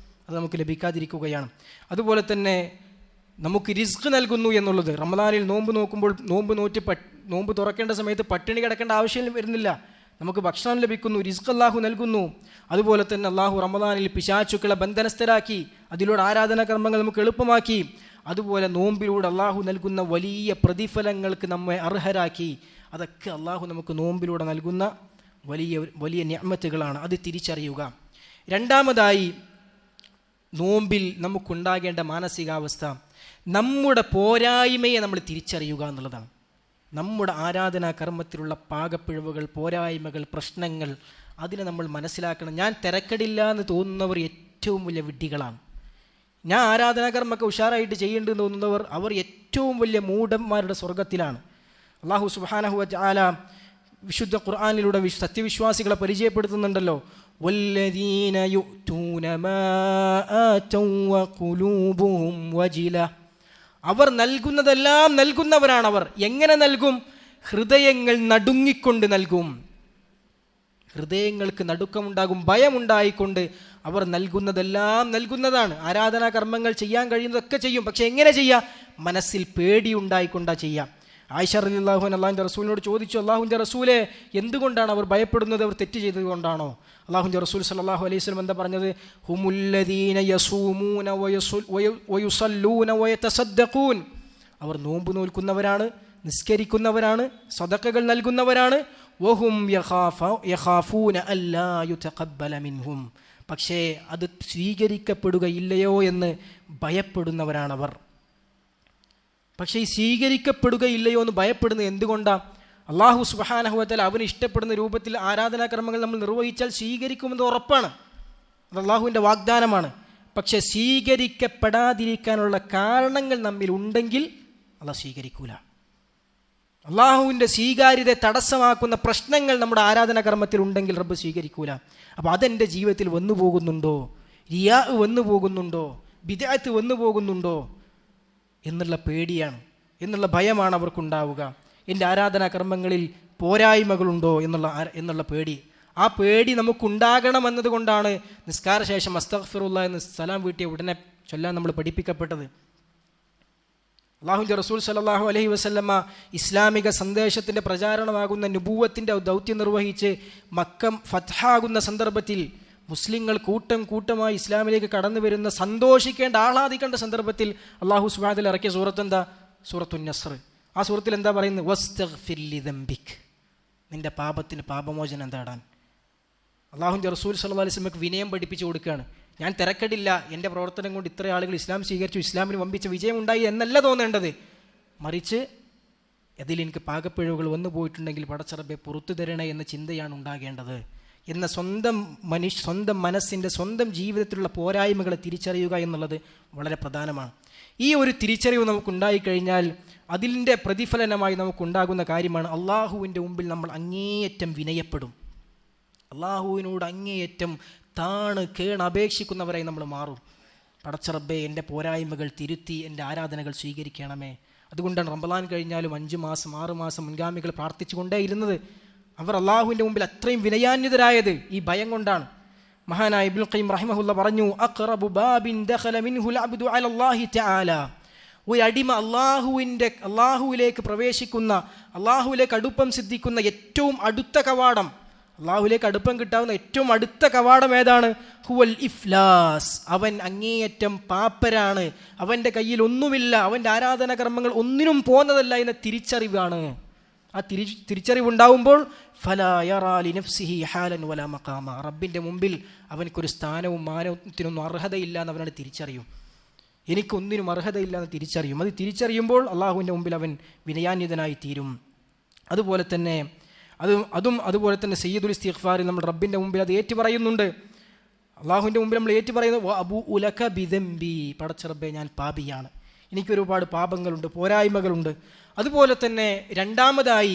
അത് നമുക്ക് ലഭിക്കാതിരിക്കുകയാണ്. അതുപോലെ തന്നെ നമുക്ക് റിസ്ക് നൽകുന്നു എന്നുള്ളത്. റമദാനിൽ നോമ്പ് തുറക്കേണ്ട സമയത്ത് പട്ടിണി കിടക്കേണ്ട ആവശ്യം വരുന്നില്ല, നമുക്ക് ഭക്ഷണം ലഭിക്കുന്നു, റിസ്ക് അള്ളാഹു നൽകുന്നു. അതുപോലെ തന്നെ അള്ളാഹു റമദാനിൽ പിശാചുക്കളെ ബന്ധനസ്ഥരാക്കി, അതിലൂടെ ആരാധനാ കർമ്മങ്ങൾ നമുക്ക് എളുപ്പമാക്കി. അതുപോലെ നോമ്പിലൂടെ അള്ളാഹു നൽകുന്ന വലിയ പ്രതിഫലങ്ങൾക്ക് നമ്മെ അർഹരാക്കി. അതൊക്കെ അള്ളാഹു നമുക്ക് നോമ്പിലൂടെ നൽകുന്ന വലിയ വലിയ നിഅമത്തുകളാണ്. അത് തിരിച്ചറിയുക. രണ്ടാമതായി, നോമ്പിൽ നമുക്കുണ്ടാകേണ്ട മാനസികാവസ്ഥ, നമ്മുടെ പോരായ്മയെ നമ്മൾ തിരിച്ചറിയുക എന്നുള്ളതാണ്. നമ്മുടെ ആരാധനാ കർമ്മത്തിലുള്ള പാകപ്പിഴവുകൾ, പോരായ്മകൾ, പ്രശ്നങ്ങൾ, അതിനെ നമ്മൾ മനസ്സിലാക്കണം. ഞാൻ തിരക്കടില്ല എന്ന് തോന്നുന്നവർ ഏറ്റവും വലിയ വിഡ്ഢികളാണ്. ഞാൻ ആരാധനാകർമ്മൊക്കെ ഉഷാറായിട്ട് ചെയ്യേണ്ടെന്ന് തോന്നുന്നവർ അവർ ഏറ്റവും വലിയ മൂഢന്മാരുടെ സ്വർഗത്തിലാണ്. അല്ലാഹു സുബ്ഹാനഹു വ തആല വിശുദ്ധ ഖുർആനിലൂടെ സത്യവിശ്വാസികളെ പരിചയപ്പെടുത്തുന്നുണ്ടല്ലോ. വല്ലദീന യുഅ്തൂന മാ ആതൗ വഖുലൂബുഹും വജില, അവർ നൽകുന്നതെല്ലാം നൽകുന്നവരാണ്. അവർ എങ്ങനെ നൽകും? ഹൃദയങ്ങൾ നടുങ്ങിക്കൊണ്ട് നൽകും. ഹൃദയങ്ങൾക്ക് നടുക്കമുണ്ടാകും, ഭയമുണ്ടായിക്കൊണ്ട് അവർ നൽകുന്നതെല്ലാം നൽകുന്നതാണ്. ആരാധനാ കർമ്മങ്ങൾ ചെയ്യാൻ കഴിയുന്നതൊക്കെ ചെയ്യും, പക്ഷെ എങ്ങനെ ചെയ്യാം? മനസ്സിൽ പേടിയുണ്ടായിക്കൊണ്ടാ ചെയ്യാം. ആയിഷ റളിയല്ലാഹു അൻഹ അല്ലാഹുവിൻ്റെ റസൂലിനോട് ചോദിച്ചു, അല്ലാഹുവിൻ്റെ റസൂലെ, എന്തുകൊണ്ടാണ് അവർ ഭയപ്പെടുന്നത്? അവർ തെറ്റ് ചെയ്തത് കൊണ്ടാണോ? അല്ലാഹുവിൻ്റെ റസൂൽ സല്ലല്ലാഹു അലൈഹി വസല്ലം എന്താ പറഞ്ഞത്? ഹുമുല്ലദീന യസൂമൂന വയുസല്ലൂന വയതസദ്ദഖൂൻ, അവർ നോമ്പ് നോൽക്കുന്നവരാണ്, നിസ്കരിക്കുന്നവരാണ്, സദഖകൾ നൽകുന്നവരാണ്. വഹും യഖാഫൂന അല്ലാ യുതഖബ്ബല മിൻഹും, പക്ഷേ അത് സ്വീകരിക്കപ്പെടുകയില്ലയോ എന്ന് ഭയപ്പെടുന്നവരാണവർ. പക്ഷേ ഈ സ്വീകരിക്കപ്പെടുകയില്ലയോ എന്ന് ഭയപ്പെടുന്നത് എന്തുകൊണ്ടാണ്? അള്ളാഹു സുബ്ഹാനഹു വ തആല അവന് ഇഷ്ടപ്പെടുന്ന രൂപത്തിൽ ആരാധനാകർമ്മങ്ങൾ നമ്മൾ നിർവഹിച്ചാൽ സ്വീകരിക്കുമെന്ന് ഉറപ്പാണ്. അത് അള്ളാഹുവിൻ്റെ വാഗ്ദാനമാണ്. പക്ഷെ സ്വീകരിക്കപ്പെടാതിരിക്കാനുള്ള കാരണങ്ങൾ നമ്മിൽ ഉണ്ടെങ്കിൽ അള്ളാഹ് സ്വീകരിക്കൂല. അള്ളാഹുവിൻ്റെ സ്വീകാര്യതയെ തടസ്സമാക്കുന്ന പ്രശ്നങ്ങൾ നമ്മുടെ ആരാധനാകർമ്മത്തിൽ ഉണ്ടെങ്കിൽ റബ്ബ് സ്വീകരിക്കൂല. അപ്പോൾ അതെൻ്റെ ജീവിതത്തിൽ വന്നു പോകുന്നുണ്ടോ, റിയാ വന്നു പോകുന്നുണ്ടോ, ബിദ്അത്ത് വന്നു പോകുന്നുണ്ടോ എന്നുള്ള പേടിയാണ്, എന്നുള്ള ഭയമാണ് അവർക്കുണ്ടാവുക. എൻ്റെ ആരാധനാകർമ്മങ്ങളിൽ പോരായ്മകളുണ്ടോ എന്നുള്ള പേടി. ആ പേടി നമുക്കുണ്ടാകണമെന്നത് കൊണ്ടാണ് നിസ്കാരശേഷം അസ്തഗ്ഫിറുല്ലാഹ് എന്ന് സലാം വീട്ടിയ ഉടനെ ചൊല്ലാൻ നമ്മൾ പഠിപ്പിക്കപ്പെട്ടത്. അല്ലാഹുവിൻ്റെ റസൂൽ സല്ലല്ലാഹു അലൈഹി വസല്ലമ ഇസ്ലാമിക സന്ദേശത്തിൻ്റെ പ്രചാരണമാകുന്ന നുബൂവത്തിൻ്റെ ദൗത്യം നിർവഹിച്ച് മക്ക ഫത്ഹാകുന്ന സന്ദർഭത്തിൽ മുസ്ലിങ്ങൾ കൂട്ടമായി ഇസ്ലാമിലേക്ക് കടന്നു വരുന്ന സന്തോഷിക്കേണ്ട ആഹ്ലാദിക്കേണ്ട സന്ദർഭത്തിൽ അല്ലാഹു സുബ്ഹാനഹു വ തആല ഇറക്കിയ സൂറത്ത് എന്താ? സൂറത്തുൻ നസ്ർ. ആ സൂറത്തിൽ എന്താ പറയുന്നത്? വസ്തഗ്ഫിർ ലിദംബിക്, നിന്റെ പാപത്തിന് പാപമോചനം തേടാൻ. അല്ലാഹുവിൻ്റെ റസൂൽ സല്ലല്ലാഹു അലൈഹി വസല്ലമക്ക് വിനയം പഠിപ്പിച്ചു കൊടുക്കുകയാണ്. ഞാൻ തിരക്കടില്ല, എൻ്റെ പ്രവർത്തനം കൊണ്ട് ഇത്ര ആളുകൾ ഇസ്ലാം സ്വീകരിച്ചു, ഇസ്ലാമിന് വമ്പിച്ച വിജയമുണ്ടായി എന്നല്ല തോന്നേണ്ടത്. മറിച്ച് അതിൽ എനിക്ക് പാകപ്പിഴവുകൾ വന്നു പോയിട്ടുണ്ടെങ്കിൽ പടച്ചറബെ പുറത്തു തരണേ എന്ന ചിന്തയാണ് ഉണ്ടാകേണ്ടത്. എന്ന സ്വന്തം മനസ്സിൻ്റെ സ്വന്തം ജീവിതത്തിലുള്ള പോരായ്മകളെ തിരിച്ചറിയുക എന്നുള്ളത് വളരെ പ്രധാനമാണ്. ഈ ഒരു തിരിച്ചറിവ് നമുക്കുണ്ടായിക്കഴിഞ്ഞാൽ അതിൻ്റെ പ്രതിഫലനമായി നമുക്കുണ്ടാകുന്ന കാര്യമാണ് അള്ളാഹുവിൻ്റെ മുമ്പിൽ നമ്മൾ അങ്ങേയറ്റം വിനയപ്പെടും. അള്ളാഹുവിനോട് അങ്ങേയറ്റം അപേക്ഷിക്കുന്നവരായി നമ്മൾ മാറും. പടച്ചറബ്ബേ, എൻ്റെ പോരായ്മകൾ തിരുത്തി എൻ്റെ ആരാധനകൾ സ്വീകരിക്കണമേ. അതുകൊണ്ടാണ് റമളാൻ കഴിഞ്ഞാലും 5 മാസം 6 മാസം മുൻഗാമികൾ പ്രാർത്ഥിച്ചു കൊണ്ടേയിരുന്നത്. അവർ അള്ളാഹുവിൻ്റെ മുമ്പിൽ അത്രയും വിനയാന്വിതരായത് ഈ ഭയം കൊണ്ടാണ്. മഹാനായ ഇബ്നുൽ ഖയ്യിം റഹിമഹുല്ലാഹ് പറഞ്ഞു, അഖ്റബു ബാബിൻ ദഖല മിൻഹുൽ അബ്ദു അലല്ലാഹി തആല, ഒരു അടിമ അള്ളാഹുവിലേക്ക് പ്രവേശിക്കുന്ന, അള്ളാഹുവിലേക്ക് അടുപ്പം സിദ്ധിക്കുന്ന ഏറ്റവും അടുത്ത കവാടം, അള്ളാഹുവിലേക്ക് അടുപ്പം കിട്ടാവുന്ന ഏറ്റവും അടുത്ത കവാടം ഏതാണ്? ഹുവൽ ഇഫ്ലാസ്, അവൻ അങ്ങേയറ്റം പാപ്പരാണ്, അവൻ്റെ കയ്യിൽ ഒന്നുമില്ല, അവൻ്റെ ആരാധനാകർമ്മങ്ങൾ ഒന്നിനും പോന്നതല്ല എന്ന തിരിച്ചറിവാണ്. ആ തിരിച്ചറിവുണ്ടാവുമ്പോൾ ഫലാ യറാ ലിനഫ്സിഹി ഹാലൻ വലാ മഖാമ, റബ്ബിൻ്റെ മുമ്പിൽ അവനക്കൊരു സ്ഥാനവും മാനത്തിനൊന്നും അർഹതയില്ല എന്ന് അവനോട് തിരിച്ചറിയും. എനിക്കൊന്നിനും അർഹതയില്ല എന്ന് തിരിച്ചറിയും. അത് തിരിച്ചറിയുമ്പോൾ അള്ളാഹുവിൻ്റെ മുമ്പിൽ അവൻ വിനയാന്വിതനായി തീരും. അതുപോലെ തന്നെ സയ്യിദുൽ ഇസ്തിഗ്ഫാറിൽ നമ്മൾ റബ്ബിൻ്റെ മുമ്പിൽ അത് ഏറ്റു പറയുന്നുണ്ട്. അള്ളാഹുവിൻ്റെ മുമ്പിൽ നമ്മൾ ഏറ്റു പറയുന്നത് അബൂ ഉലക ബിദംബി, പടച്ച റബ്ബേ, ഞാൻ പാപിയാണ്, എനിക്കൊരുപാട് പാപങ്ങളുണ്ട്, പോരായ്മകളുണ്ട്. അതുപോലെ തന്നെ രണ്ടാമതായി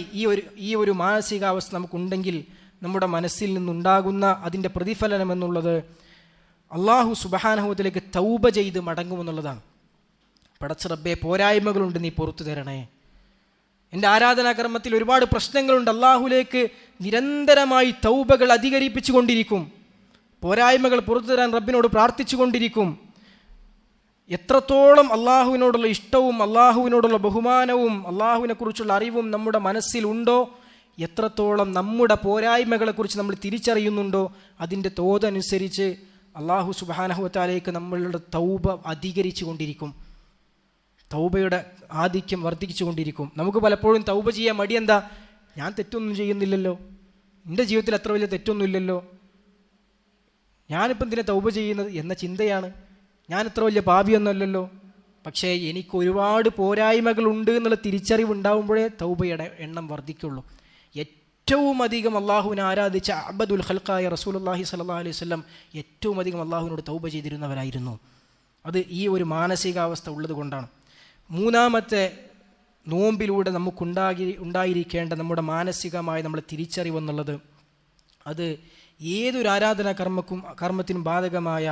ഈ ഒരു മാനസികാവസ്ഥ നമുക്കുണ്ടെങ്കിൽ നമ്മുടെ മനസ്സിൽ നിന്നുണ്ടാകുന്ന അതിൻ്റെ പ്രതിഫലനം എന്നുള്ളത് അള്ളാഹു സുബ്ഹാനഹു വ തആലയ്ക്ക് തൗബ ചെയ്ത് മടങ്ങുമെന്നുള്ളതാണ്. പടച്ച റബ്ബേ, പോരായ്മകളുണ്ട്, നീ പുറത്തു തരണേ. എൻ്റെ ആരാധനാകർമ്മത്തിൽ ഒരുപാട് പ്രശ്നങ്ങളുണ്ട്, അള്ളാഹുലേക്ക് നിരന്തരമായി തൗബകൾ അധികരിപ്പിച്ചു കൊണ്ടിരിക്കും, പോരായ്മകൾ പുറത്തു തരാൻ റബ്ബിനോട് പ്രാർത്ഥിച്ചു കൊണ്ടിരിക്കും. എത്രത്തോളം അള്ളാഹുവിനോടുള്ള ഇഷ്ടവും അള്ളാഹുവിനോടുള്ള ബഹുമാനവും അള്ളാഹുവിനെക്കുറിച്ചുള്ള അറിവും നമ്മുടെ മനസ്സിലുണ്ടോ, എത്രത്തോളം നമ്മുടെ പോരായ്മകളെക്കുറിച്ച് നമ്മൾ തിരിച്ചറിയുന്നുണ്ടോ, അതിൻ്റെ തോതനുസരിച്ച് അള്ളാഹു സുബ്ഹാനഹു വ തആലയ്ക്ക് നമ്മളുടെ തൗബ അധികരിച്ചു കൊണ്ടിരിക്കും, തൗബയുടെ ആധിക്യം വർദ്ധിച്ചു കൊണ്ടിരിക്കും. നമുക്ക് പലപ്പോഴും തൗബ ചെയ്യാൻ മടി. എന്താ? ഞാൻ തെറ്റൊന്നും ചെയ്യുന്നില്ലല്ലോ, എൻ്റെ ജീവിതത്തിൽ അത്ര വലിയ തെറ്റൊന്നുമില്ലല്ലോ, ഞാനിപ്പം എന്തിനാ തൗബ ചെയ്യുന്നത് എന്ന ചിന്തയാണ്. ഞാൻ അത്ര വലിയ പാപിയൊന്നുമല്ലല്ലോ. പക്ഷേ എനിക്ക് ഒരുപാട് പോരായ്മകളുണ്ട് എന്നുള്ള തിരിച്ചറിവുണ്ടാകുമ്പോഴേ തൗബയുടെ എണ്ണം വർദ്ധിക്കുള്ളൂ. ഏറ്റവും അധികം അള്ളാഹുവിനെ ആരാധിച്ച അബ്ദുൽ ഖൽഖായ റസൂലുള്ളാഹി സ്വല്ലല്ലാഹു അലൈഹി വസല്ലം ഏറ്റവും അധികം അള്ളാഹുവിനോട് തൗബ ചെയ്തിരുന്നവരായിരുന്നു. അത് ഈ ഒരു മാനസികാവസ്ഥ ഉള്ളത് കൊണ്ടാണ്. മൂന്നാമത്തെ നോമ്പിലൂടെ ഉണ്ടായിരിക്കേണ്ട നമ്മുടെ മാനസികമായ നമ്മളെ തിരിച്ചറിവെന്നുള്ളത്, അത് ഏതൊരു ആരാധനാ കർമ്മത്തിനും ബാധകമായ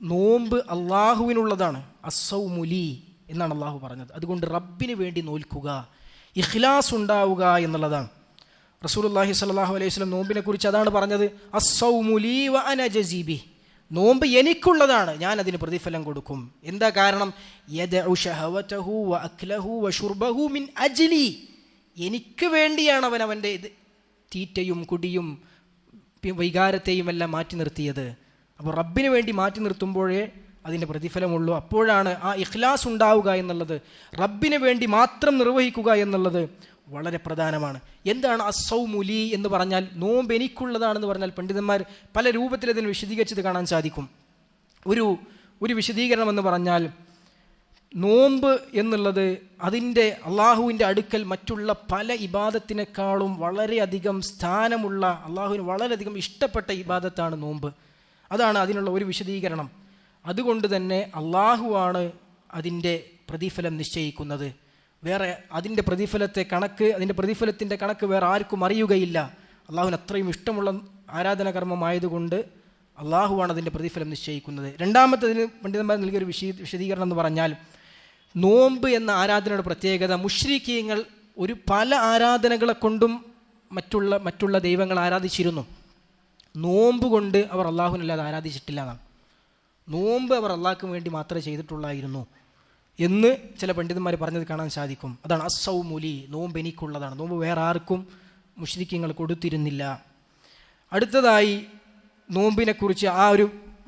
നോമ്പ് അള്ളാഹുവിനുള്ളതാണ്. അസ്സൗമുലി എന്നാണ് അള്ളാഹു പറഞ്ഞത്. അതുകൊണ്ട് റബ്ബിന് വേണ്ടി നോൽക്കുക, ഇഖ്ലാസ് ഉണ്ടാവുക എന്നുള്ളതാണ്. റസൂലുള്ളാഹി സ്വല്ലല്ലാഹു അലൈഹി വസല്ലം നോമ്പിനെ കുറിച്ച് അതാണ് പറഞ്ഞത്, അസ്സൗമുലി വ അന ജസീബി, നോമ്പ് എനിക്കുള്ളതാണ്, ഞാൻ അതിന് പ്രതിഫലം കൊടുക്കും. എന്താ കാരണം? യദഉ ശഹവതഹു വ അക്ലഹു വ ശുർബഹു മിൻ അജ്ലി, എനിക്ക് വേണ്ടിയാണ് അവൻ അവൻ്റെ തീറ്റയും കുടിയും വൈകാരത്തെയും എല്ലാം മാറ്റി നിർത്തിയത്. അപ്പോൾ റബ്ബിന് വേണ്ടി മാറ്റി നിർത്തുമ്പോഴേ അതിൻ്റെ പ്രതിഫലമുള്ളൂ. അപ്പോഴാണ് ആ ഇഖ്ലാസ് ഉണ്ടാവുക എന്നുള്ളത്, റബ്ബിന് വേണ്ടി മാത്രം നിർവഹിക്കുക എന്നുള്ളത് വളരെ പ്രധാനമാണ്. എന്താണ് അസ്സൗമുലി എന്ന് പറഞ്ഞാൽ? നോമ്പ് എനിക്കുള്ളതാണെന്ന് പറഞ്ഞാൽ പണ്ഡിതന്മാർ പല രൂപത്തിൽ അതിന് വിശദീകരിച്ചത് കാണാൻ സാധിക്കും. ഒരു വിശദീകരണം എന്ന് പറഞ്ഞാൽ, നോമ്പ് എന്നുള്ളത് അതിൻ്റെ അള്ളാഹുവിൻ്റെ അടുക്കൽ മറ്റുള്ള പല ഇബാദത്തിനേക്കാളും വളരെയധികം സ്ഥാനമുള്ള, അള്ളാഹുവിന് വളരെയധികം ഇഷ്ടപ്പെട്ട ഇബാദത്താണ് നോമ്പ്. അതാണ് അതിനുള്ള ഒരു വിശദീകരണം. അതുകൊണ്ട് തന്നെ അള്ളാഹുവാണ് അതിൻ്റെ പ്രതിഫലം നിശ്ചയിക്കുന്നത്. വേറെ അതിൻ്റെ പ്രതിഫലത്തിൻ്റെ കണക്ക് വേറെ ആർക്കും അറിയുകയില്ല. അള്ളാഹുവിന് അത്രയും ഇഷ്ടമുള്ള ആരാധനാകർമ്മമായതുകൊണ്ട് അള്ളാഹുവാണ് അതിൻ്റെ പ്രതിഫലം നിശ്ചയിക്കുന്നത്. രണ്ടാമത്തതിന് പണ്ഡിതന്മാർ നൽകിയൊരു വിശദീകരണം എന്ന് പറഞ്ഞാൽ, നോമ്പ് എന്ന ആരാധനയുടെ പ്രത്യേകത, മുശ്രിക്കീങ്ങൾ പല ആരാധനകളെ കൊണ്ടും മറ്റുള്ള ദൈവങ്ങൾ ആരാധിച്ചിരുന്നു. നോമ്പ് കൊണ്ട് അവർ അള്ളാഹുവിനല്ലാതെ ആരാധിച്ചിട്ടില്ല എന്നാണ്. നോമ്പ് അവർ അള്ളാഹ്ക്ക് വേണ്ടി മാത്രമേ ചെയ്തിട്ടുള്ളായിരുന്നു എന്ന് ചില പണ്ഡിതന്മാർ പറഞ്ഞത് കാണാൻ സാധിക്കും. അതാണ് അസ്സൗമുലി, നോമ്പ് എനിക്കുള്ളതാണ്, നോമ്പ് വേറെ ആർക്കും മുശ്രിക്കീങ്ങൾ കൊടുത്തിരുന്നില്ല. അടുത്തതായി നോമ്പിനെക്കുറിച്ച്, ആ ഒരു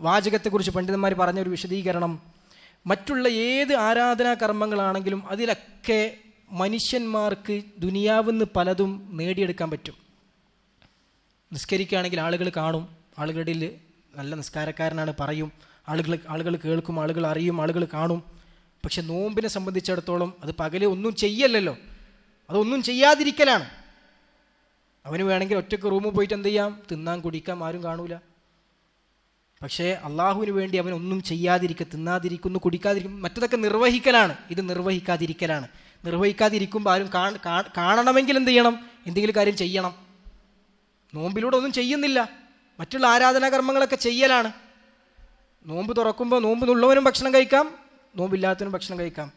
വാചകത്തെക്കുറിച്ച് പണ്ഡിതന്മാർ പറഞ്ഞ ഒരു വിശദീകരണം, മറ്റുള്ള ഏത് ആരാധനാ കർമ്മങ്ങളാണെങ്കിലും അതിലൊക്കെ മനുഷ്യന്മാർക്ക് ദുനിയാവിന്ന് പലതും നേടിയെടുക്കാൻ പറ്റും. നിസ്കരിക്കുകയാണെങ്കിൽ ആളുകൾ കാണും, ആളുകളിൽ നല്ല നിസ്കാരക്കാരനാണ് പറയും, ആളുകൾ കേൾക്കും, ആളുകൾ അറിയും, ആളുകൾ കാണും. പക്ഷെ നോമ്പിനെ സംബന്ധിച്ചിടത്തോളം അത് പകല് ഒന്നും ചെയ്യല്ലല്ലോ, അതൊന്നും ചെയ്യാതിരിക്കലാണ്. അവന് വേണമെങ്കിൽ ഒറ്റയ്ക്ക് റൂമിൽ പോയിട്ട് എന്ത് ചെയ്യാം, തിന്നാൻ കുടിക്കാം, ആരും കാണൂല. പക്ഷേ അള്ളാഹുവിന് വേണ്ടി അവൻ ഒന്നും ചെയ്യാതിരിക്കുക, തിന്നാതിരിക്കുന്നു, കുടിക്കാതിരിക്കും, മറ്റതൊക്കെ നിർവഹിക്കലാണ്. ഇത് നിർവഹിക്കാതിരിക്കലാണ്. നിർവഹിക്കാതിരിക്കുമ്പോൾ ആരും കാണണമെങ്കിൽ എന്ത് ചെയ്യണം, എന്തെങ്കിലും കാര്യം ചെയ്യണം. നോമ്പിലൂടെ ഒന്നും ചെയ്യുന്നില്ല, മറ്റുള്ള ആരാധനാകർമ്മങ്ങളൊക്കെ ചെയ്യലാണ്. നോമ്പ് തുറക്കുമ്പോൾ നോമ്പുള്ളവനും ഭക്ഷണം കഴിക്കാം, നോമ്പില്ലാത്തവനും ഭക്ഷണം കഴിക്കാം.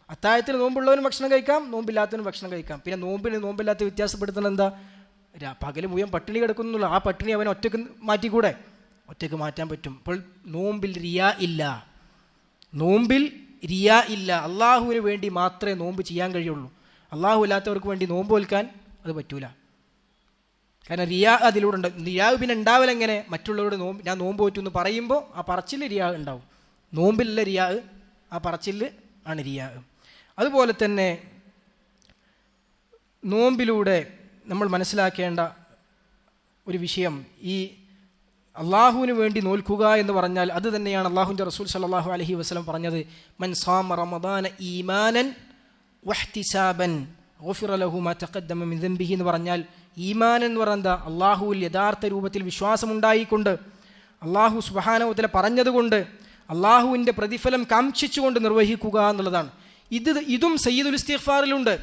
അത്താഴത്തിന് നോമ്പുള്ളവനും ഭക്ഷണം കഴിക്കാം, നോമ്പില്ലാത്തവനും ഭക്ഷണം കഴിക്കാം. പിന്നെ നോമ്പില്ലാത്ത വ്യത്യാസപ്പെടുത്തുന്നത് എന്താ, പകല് മുഴുവൻ പട്ടിണി കിടക്കുന്നുള്ള ആ പട്ടിണി അവൻ ഒറ്റയ്ക്ക് മാറ്റിക്കൂടെ? ഒറ്റയ്ക്ക് മാറ്റാൻ പറ്റും. അപ്പോൾ നോമ്പിൽ റിയാ ഇല്ല. അള്ളാഹുവിന് വേണ്ടി മാത്രമേ നോമ്പ് ചെയ്യാൻ കഴിയുള്ളൂ. അള്ളാഹു അല്ലാത്തവർക്ക് വേണ്ടി നോമ്പ് നോൽക്കാൻ അത് പറ്റൂല. കാരണം റിയാ അതിലൂടെ ഉണ്ട്. റിയാ പിന്നെ ഉണ്ടാവില്ലെങ്ങനെ, മറ്റുള്ളവരോട് ഞാൻ നോമ്പ് പറ്റൂ എന്ന് പറയുമ്പോൾ ആ പറച്ചിൽ റിയാ ഉണ്ടാവും. നോമ്പിലുള്ള റിയാ, ആ പറച്ചിൽ ആണ് റിയാ. അതുപോലെ തന്നെ നോമ്പിലൂടെ നമ്മൾ മനസ്സിലാക്കേണ്ട ഒരു വിഷയം, ഈ അള്ളാഹുവിന് വേണ്ടി നോൽക്കുക എന്ന് പറഞ്ഞാൽ അത് തന്നെയാണ് അള്ളാഹുവിൻ്റെ റസൂൽ സല്ലല്ലാഹു അലൈഹി വസല്ലം പറഞ്ഞത്, മൻ സാമ റമദാന ഈമാനൻ വഹ്തിസാബൻ ഗുഫിറ ലഹു മാ തഖദ്ദമ മിൻ ദംബിഹി എന്ന് പറഞ്ഞാൽ, ഈമാൻ എന്ന് പറഞ്ഞാൽ എന്താ, അള്ളാഹുവിൽ യഥാർത്ഥ രൂപത്തിൽ വിശ്വാസമുണ്ടായിക്കൊണ്ട്, അള്ളാഹു സുബ്ഹാനഹു വ തആല പറഞ്ഞതുകൊണ്ട്, അള്ളാഹുവിൻ്റെ പ്രതിഫലം കാംക്ഷിച്ചുകൊണ്ട് നിർവഹിക്കുക എന്നുള്ളതാണ്. ഇതും സയ്യിദുൽ ഇസ്തിഗ്ഫാറിലുണ്ട്.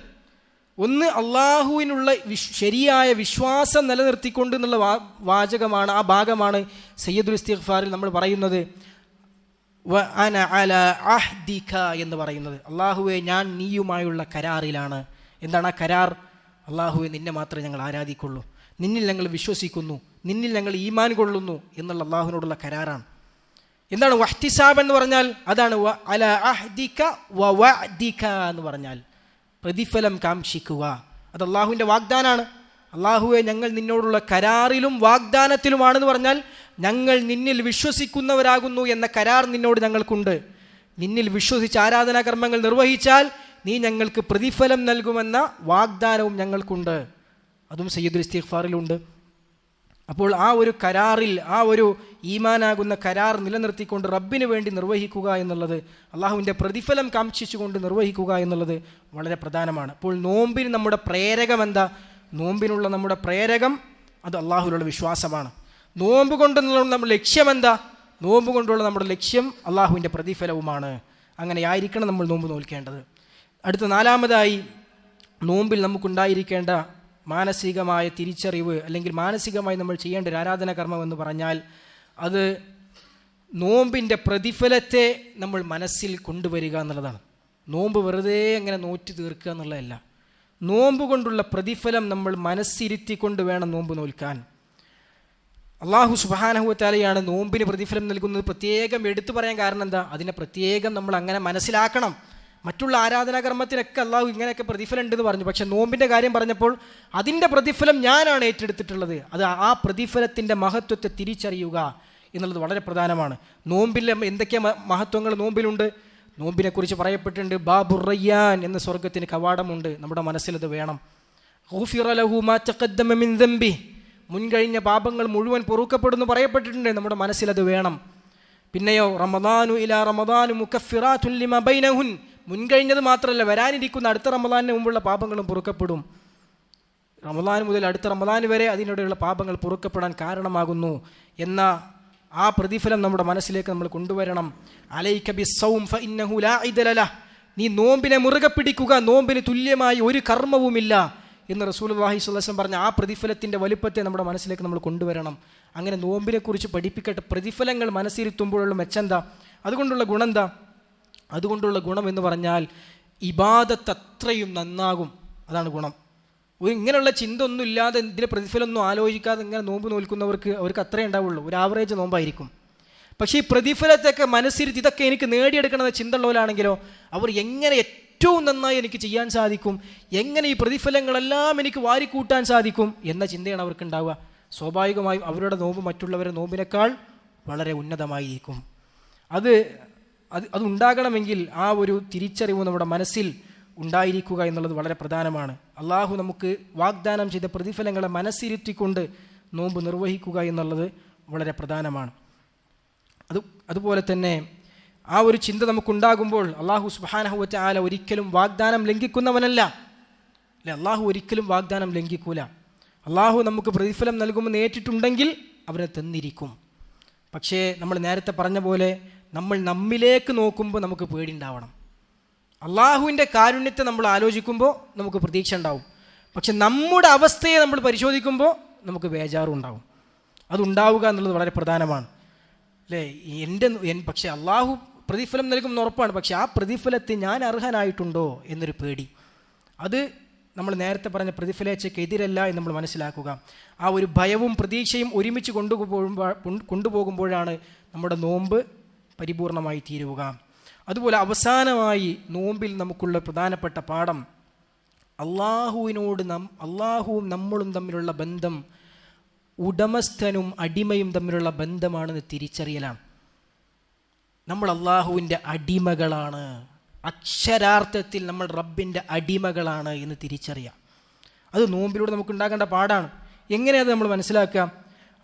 ഒന്ന്, അള്ളാഹുവിനുള്ള ശരിയായ വിശ്വാസം നിലനിർത്തിക്കൊണ്ട് എന്നുള്ള വാചകമാണ്, ആ ഭാഗമാണ് സയ്യിദുൽ ഇസ്തിഗ്ഫാറിൽ നമ്മൾ പറയുന്നത്, വ അന അലാ അഹ്ദിക എന്ന് പറയുന്നത്. അള്ളാഹുവെ, ഞാൻ നീയുമായുള്ള കരാറിലാണ്. എന്താണ് ആ കരാർ? അള്ളാഹുവെ, നിന്നെ മാത്രമേ ഞങ്ങൾ ആരാധിക്കുള്ളൂ, നിന്നിൽ ഞങ്ങൾ വിശ്വസിക്കുന്നു, നിന്നിൽ ഞങ്ങൾ ഈമാൻ കൊള്ളുന്നു എന്നുള്ള അള്ളാഹുവിനോടുള്ള കരാറാണ്. എന്താണ് വഹ്തിസാബ് എന്ന് പറഞ്ഞാൽ? അതാണ് വ അലാ അഹ്ദിക വ വഅദിക എന്ന് പറഞ്ഞാൽ പ്രതിഫലം കാംക്ഷിക്കുക. അത് അള്ളാഹുവിൻ്റെ വാഗ്ദാനാണ്. അള്ളാഹുവെ, ഞങ്ങൾ നിന്നോടുള്ള കരാറിലും വാഗ്ദാനത്തിലുമാണെന്ന് പറഞ്ഞാൽ ഞങ്ങൾ നിന്നിൽ വിശ്വസിക്കുന്നവരാകുന്നു എന്ന കരാർ നിന്നോട് ഞങ്ങൾക്കുണ്ട്. നിന്നിൽ വിശ്വസിച്ച് ആരാധനാകർമ്മങ്ങൾ നിർവഹിച്ചാൽ നീ ഞങ്ങൾക്ക് പ്രതിഫലം നൽകുമെന്ന വാഗ്ദാനവും ഞങ്ങൾക്കുണ്ട്. അതും സയ്യിദുൽ ഇസ്തിഗ്ഫാറിലുണ്ട്. അപ്പോൾ ആ ഒരു കരാറിൽ, ആ ഒരു ഈമാനാകുന്ന കരാർ നിലനിർത്തിക്കൊണ്ട് റബ്ബിന് വേണ്ടി നിർവഹിക്കുക എന്നുള്ളത്, അള്ളാഹുവിൻ്റെ പ്രതിഫലം കാംക്ഷിച്ചുകൊണ്ട് നിർവഹിക്കുക എന്നുള്ളത് വളരെ പ്രധാനമാണ്. അപ്പോൾ നോമ്പിന് നമ്മുടെ പ്രേരകം എന്താ? നോമ്പിനുള്ള നമ്മുടെ പ്രേരകം അത് അള്ളാഹുവിലുള്ള വിശ്വാസമാണ്. നോമ്പ് കൊണ്ടുള്ള നമ്മുടെ ലക്ഷ്യം എന്താ? നോമ്പ് കൊണ്ടുള്ള നമ്മുടെ ലക്ഷ്യം അള്ളാഹുവിൻ്റെ പ്രതിഫലവുമാണ്. അങ്ങനെ ആയിരിക്കണം നമ്മൾ നോമ്പ് നോൽക്കേണ്ടത്. അടുത്ത നാലാമതായി, നോമ്പിൽ നമുക്കുണ്ടായിരിക്കേണ്ട മാനസികമായ തിരിച്ചറിവ്, അല്ലെങ്കിൽ മാനസികമായി നമ്മൾ ചെയ്യേണ്ട ഒരു ആരാധനാകർമ്മം എന്ന് പറഞ്ഞാൽ അത് നോമ്പിൻ്റെ പ്രതിഫലത്തെ നമ്മൾ മനസ്സിൽ കൊണ്ടുവരിക എന്നുള്ളതാണ്. നോമ്പ് വെറുതെ അങ്ങനെ നോറ്റ് തീർക്കുക എന്നുള്ളതല്ല. നോമ്പ് കൊണ്ടുള്ള പ്രതിഫലം നമ്മൾ മനസ്സിരുത്തിക്കൊണ്ട് വേണം നോമ്പ് നോൽക്കാൻ. അള്ളാഹു സുബ്ഹാനഹു വ തആലയാണ് നോമ്പിന് പ്രതിഫലം നൽകുന്നത് പ്രത്യേകം എടുത്തു പറയാൻ കാരണം എന്താ? അതിനെ പ്രത്യേകം നമ്മൾ അങ്ങനെ മനസ്സിലാക്കണം. മറ്റുള്ള ആരാധനാകർമ്മത്തിനൊക്കെ അള്ളാഹു ഇങ്ങനെയൊക്കെ പ്രതിഫലം ഉണ്ടെന്ന് പറഞ്ഞു, പക്ഷെ നോമ്പിൻ്റെ കാര്യം പറഞ്ഞപ്പോൾ അതിൻ്റെ പ്രതിഫലം ഞാനാണ് ഏറ്റെടുത്തിട്ടുള്ളത്. അത് ആ പ്രതിഫലത്തിൻ്റെ മഹത്വത്തെ തിരിച്ചറിയുക എന്നുള്ളത് വളരെ പ്രധാനമാണ്. നോമ്പിൽ എന്തൊക്കെ മഹത്വങ്ങൾ നോമ്പിലുണ്ട്? നോമ്പിനെക്കുറിച്ച് പറയപ്പെട്ടിട്ടുണ്ട്, ബാബുർ റയ്യാൻ എന്ന സ്വർഗത്തിന് കവാടമുണ്ട്. നമ്മുടെ മനസ്സിലത് വേണം. ഗുഫിറ ലഹു മാ തഖദ്ദമ മിൻ ദംബി, മുൻകഴിഞ്ഞ പാപങ്ങൾ മുഴുവൻ പൊറുക്കപ്പെടുന്നു പറയപ്പെട്ടിട്ടുണ്ട്. നമ്മുടെ മനസ്സിലത് വേണം. പിന്നെയോ റമദാനു ഇലാ റമദാനു മുകഫിറാത്തുൻ ലിമാ ബൈനഹുൻ, മുൻകഴിഞ്ഞത് മാത്രമല്ല, വരാനിരിക്കുന്ന അടുത്ത റമദാനിന് മുമ്പുള്ള പാപങ്ങളും പൊറുക്കപ്പെടും. റമദാൻ മുതൽ അടുത്ത റമദാൻ വരെ അതിനിടെയുള്ള പാപങ്ങൾ പൊറുക്കപ്പെടാൻ കാരണമാകുന്നു എന്ന ആ പ്രതിഫലം നമ്മുടെ മനസ്സിലേക്ക് നമ്മൾ കൊണ്ടുവരണം. അലൈക ബിസ്സൗം ഫഇന്നഹു ലാ ഇദല ലഹ്, നീ നോമ്പിനെ മുറുകെ പിടിക്കുക, നോമ്പിന് തുല്യമായി ഒരു കർമ്മവുമില്ല എന്ന് റസൂലുള്ളാഹി സ്വല്ലല്ലാഹു അലൈഹി വസല്ലം പറഞ്ഞ ആ പ്രതിഫലത്തിൻ്റെ വലുപ്പത്തെ നമ്മുടെ മനസ്സിലേക്ക് നമ്മൾ കൊണ്ടുവരണം. അങ്ങനെ നോമ്പിനെക്കുറിച്ച് പഠിപ്പിക്കട്ടെ. പ്രതിഫലങ്ങൾ മനസ്സിരുത്തുമ്പോഴുള്ള മെച്ചെന്താ? അതുകൊണ്ടുള്ള ഗുണമെന്താ? അതുകൊണ്ടുള്ള ഗുണം എന്ന് പറഞ്ഞാൽ ഇബാദത്ത് അത്രയും നന്നാകും. അതാണ് ഗുണം. ഇങ്ങനെയുള്ള ചിന്ത ഒന്നും ഇല്ലാതെ ഇതിൻ്റെ പ്രതിഫലമൊന്നും ആലോചിക്കാതെ ഇങ്ങനെ നോമ്പ് നോൽക്കുന്നവർക്ക് അവർക്ക് അത്രേ ഉണ്ടാവുള്ളൂ, ഒരു ആവറേജ് നോമ്പായിരിക്കും. പക്ഷേ ഈ പ്രതിഫലത്തൊക്കെ മനസ്സിരുത്തി ഇതൊക്കെ എനിക്ക് നേടിയെടുക്കണമെന്ന ചിന്ത ഉള്ളവരാണെങ്കിലോ അവർ എങ്ങനെ ഏറ്റവും നന്നായി എനിക്ക് ചെയ്യാൻ സാധിക്കും, എങ്ങനെ ഈ പ്രതിഫലങ്ങളെല്ലാം എനിക്ക് വാരിക്കൂട്ടാൻ സാധിക്കും എന്ന ചിന്തയാണ് അവർക്ക് ഉണ്ടാവുക. സ്വാഭാവികമായും അവരുടെ നോമ്പ് മറ്റുള്ളവരുടെ നോമ്പിനേക്കാൾ വളരെ ഉന്നതമായിരിക്കും. അതുണ്ടാകണമെങ്കിൽ ആ ഒരു തിരിച്ചറിവ് നമ്മുടെ മനസ്സിൽ ഉണ്ടായിരിക്കുക എന്നുള്ളത് വളരെ പ്രധാനമാണ്. അള്ളാഹു നമുക്ക് വാഗ്ദാനം ചെയ്ത പ്രതിഫലങ്ങളെ മനസ്സിരുത്തിക്കൊണ്ട് നോമ്പ് നിർവഹിക്കുക എന്നുള്ളത് വളരെ പ്രധാനമാണ്. അതുപോലെ തന്നെ ആ ഒരു ചിന്ത നമുക്കുണ്ടാകുമ്പോൾ അള്ളാഹു സുബ്ഹാനഹു വ തആല ഒരിക്കലും വാഗ്ദാനം ലംഘിക്കുന്നവനല്ല. അല്ലെ, അള്ളാഹു ഒരിക്കലും വാഗ്ദാനം ലംഘിക്കൂല. അള്ളാഹു നമുക്ക് പ്രതിഫലം നൽകുമെന്ന് ഏറ്റിട്ടുണ്ടെങ്കിൽ അവരെ തന്നിരിക്കും. പക്ഷേ നമ്മൾ നേരത്തെ പറഞ്ഞ പോലെ നമ്മൾ നമ്മിലേക്ക് നോക്കുമ്പോൾ നമുക്ക് പേടിയുണ്ടാവണം. അള്ളാഹുവിൻ്റെ കാരുണ്യത്തെ നമ്മൾ ആലോചിക്കുമ്പോൾ നമുക്ക് പ്രതീക്ഷ ഉണ്ടാവും. പക്ഷെ നമ്മുടെ അവസ്ഥയെ നമ്മൾ പരിശോധിക്കുമ്പോൾ നമുക്ക് ബേജാറും ഉണ്ടാവും. അതുണ്ടാവുക എന്നുള്ളത് വളരെ പ്രധാനമാണ്. അല്ലേ, പക്ഷെ അള്ളാഹു പ്രതിഫലം നൽകുമെന്ന് ഉറപ്പാണ്. പക്ഷെ ആ പ്രതിഫലത്തെ ഞാൻ അർഹനായിട്ടുണ്ടോ എന്നൊരു പേടി, അത് നമ്മൾ നേരത്തെ പറഞ്ഞ പ്രതിഫലേച്ഛയ്ക്ക് എതിരല്ല എന്ന് നമ്മൾ മനസ്സിലാക്കുക. ആ ഒരു ഭയവും പ്രതീക്ഷയും ഒരുമിച്ച് കൊണ്ടുപോകുമ്പോഴാണ് നമ്മുടെ നോമ്പ് പരിപൂർണമായി തീരുക. അതുപോലെ അവസാനമായി നോമ്പിൽ നമുക്കുള്ള പ്രധാനപ്പെട്ട പാഠം അള്ളാഹുവും നമ്മളും തമ്മിലുള്ള ബന്ധം ഉടമസ്ഥനും അടിമയും തമ്മിലുള്ള ബന്ധമാണെന്ന് തിരിച്ചറിയലാണ്. നമ്മൾ അള്ളാഹുവിൻ്റെ അടിമകളാണ്, അക്ഷരാർത്ഥത്തിൽ നമ്മൾ റബ്ബിൻ്റെ അടിമകളാണ് എന്ന് തിരിച്ചറിയാം. അത് നോമ്പിലൂടെ നമുക്ക് ഉണ്ടാകേണ്ട പാടാണ്. എങ്ങനെയത് നമ്മൾ മനസ്സിലാക്കുക?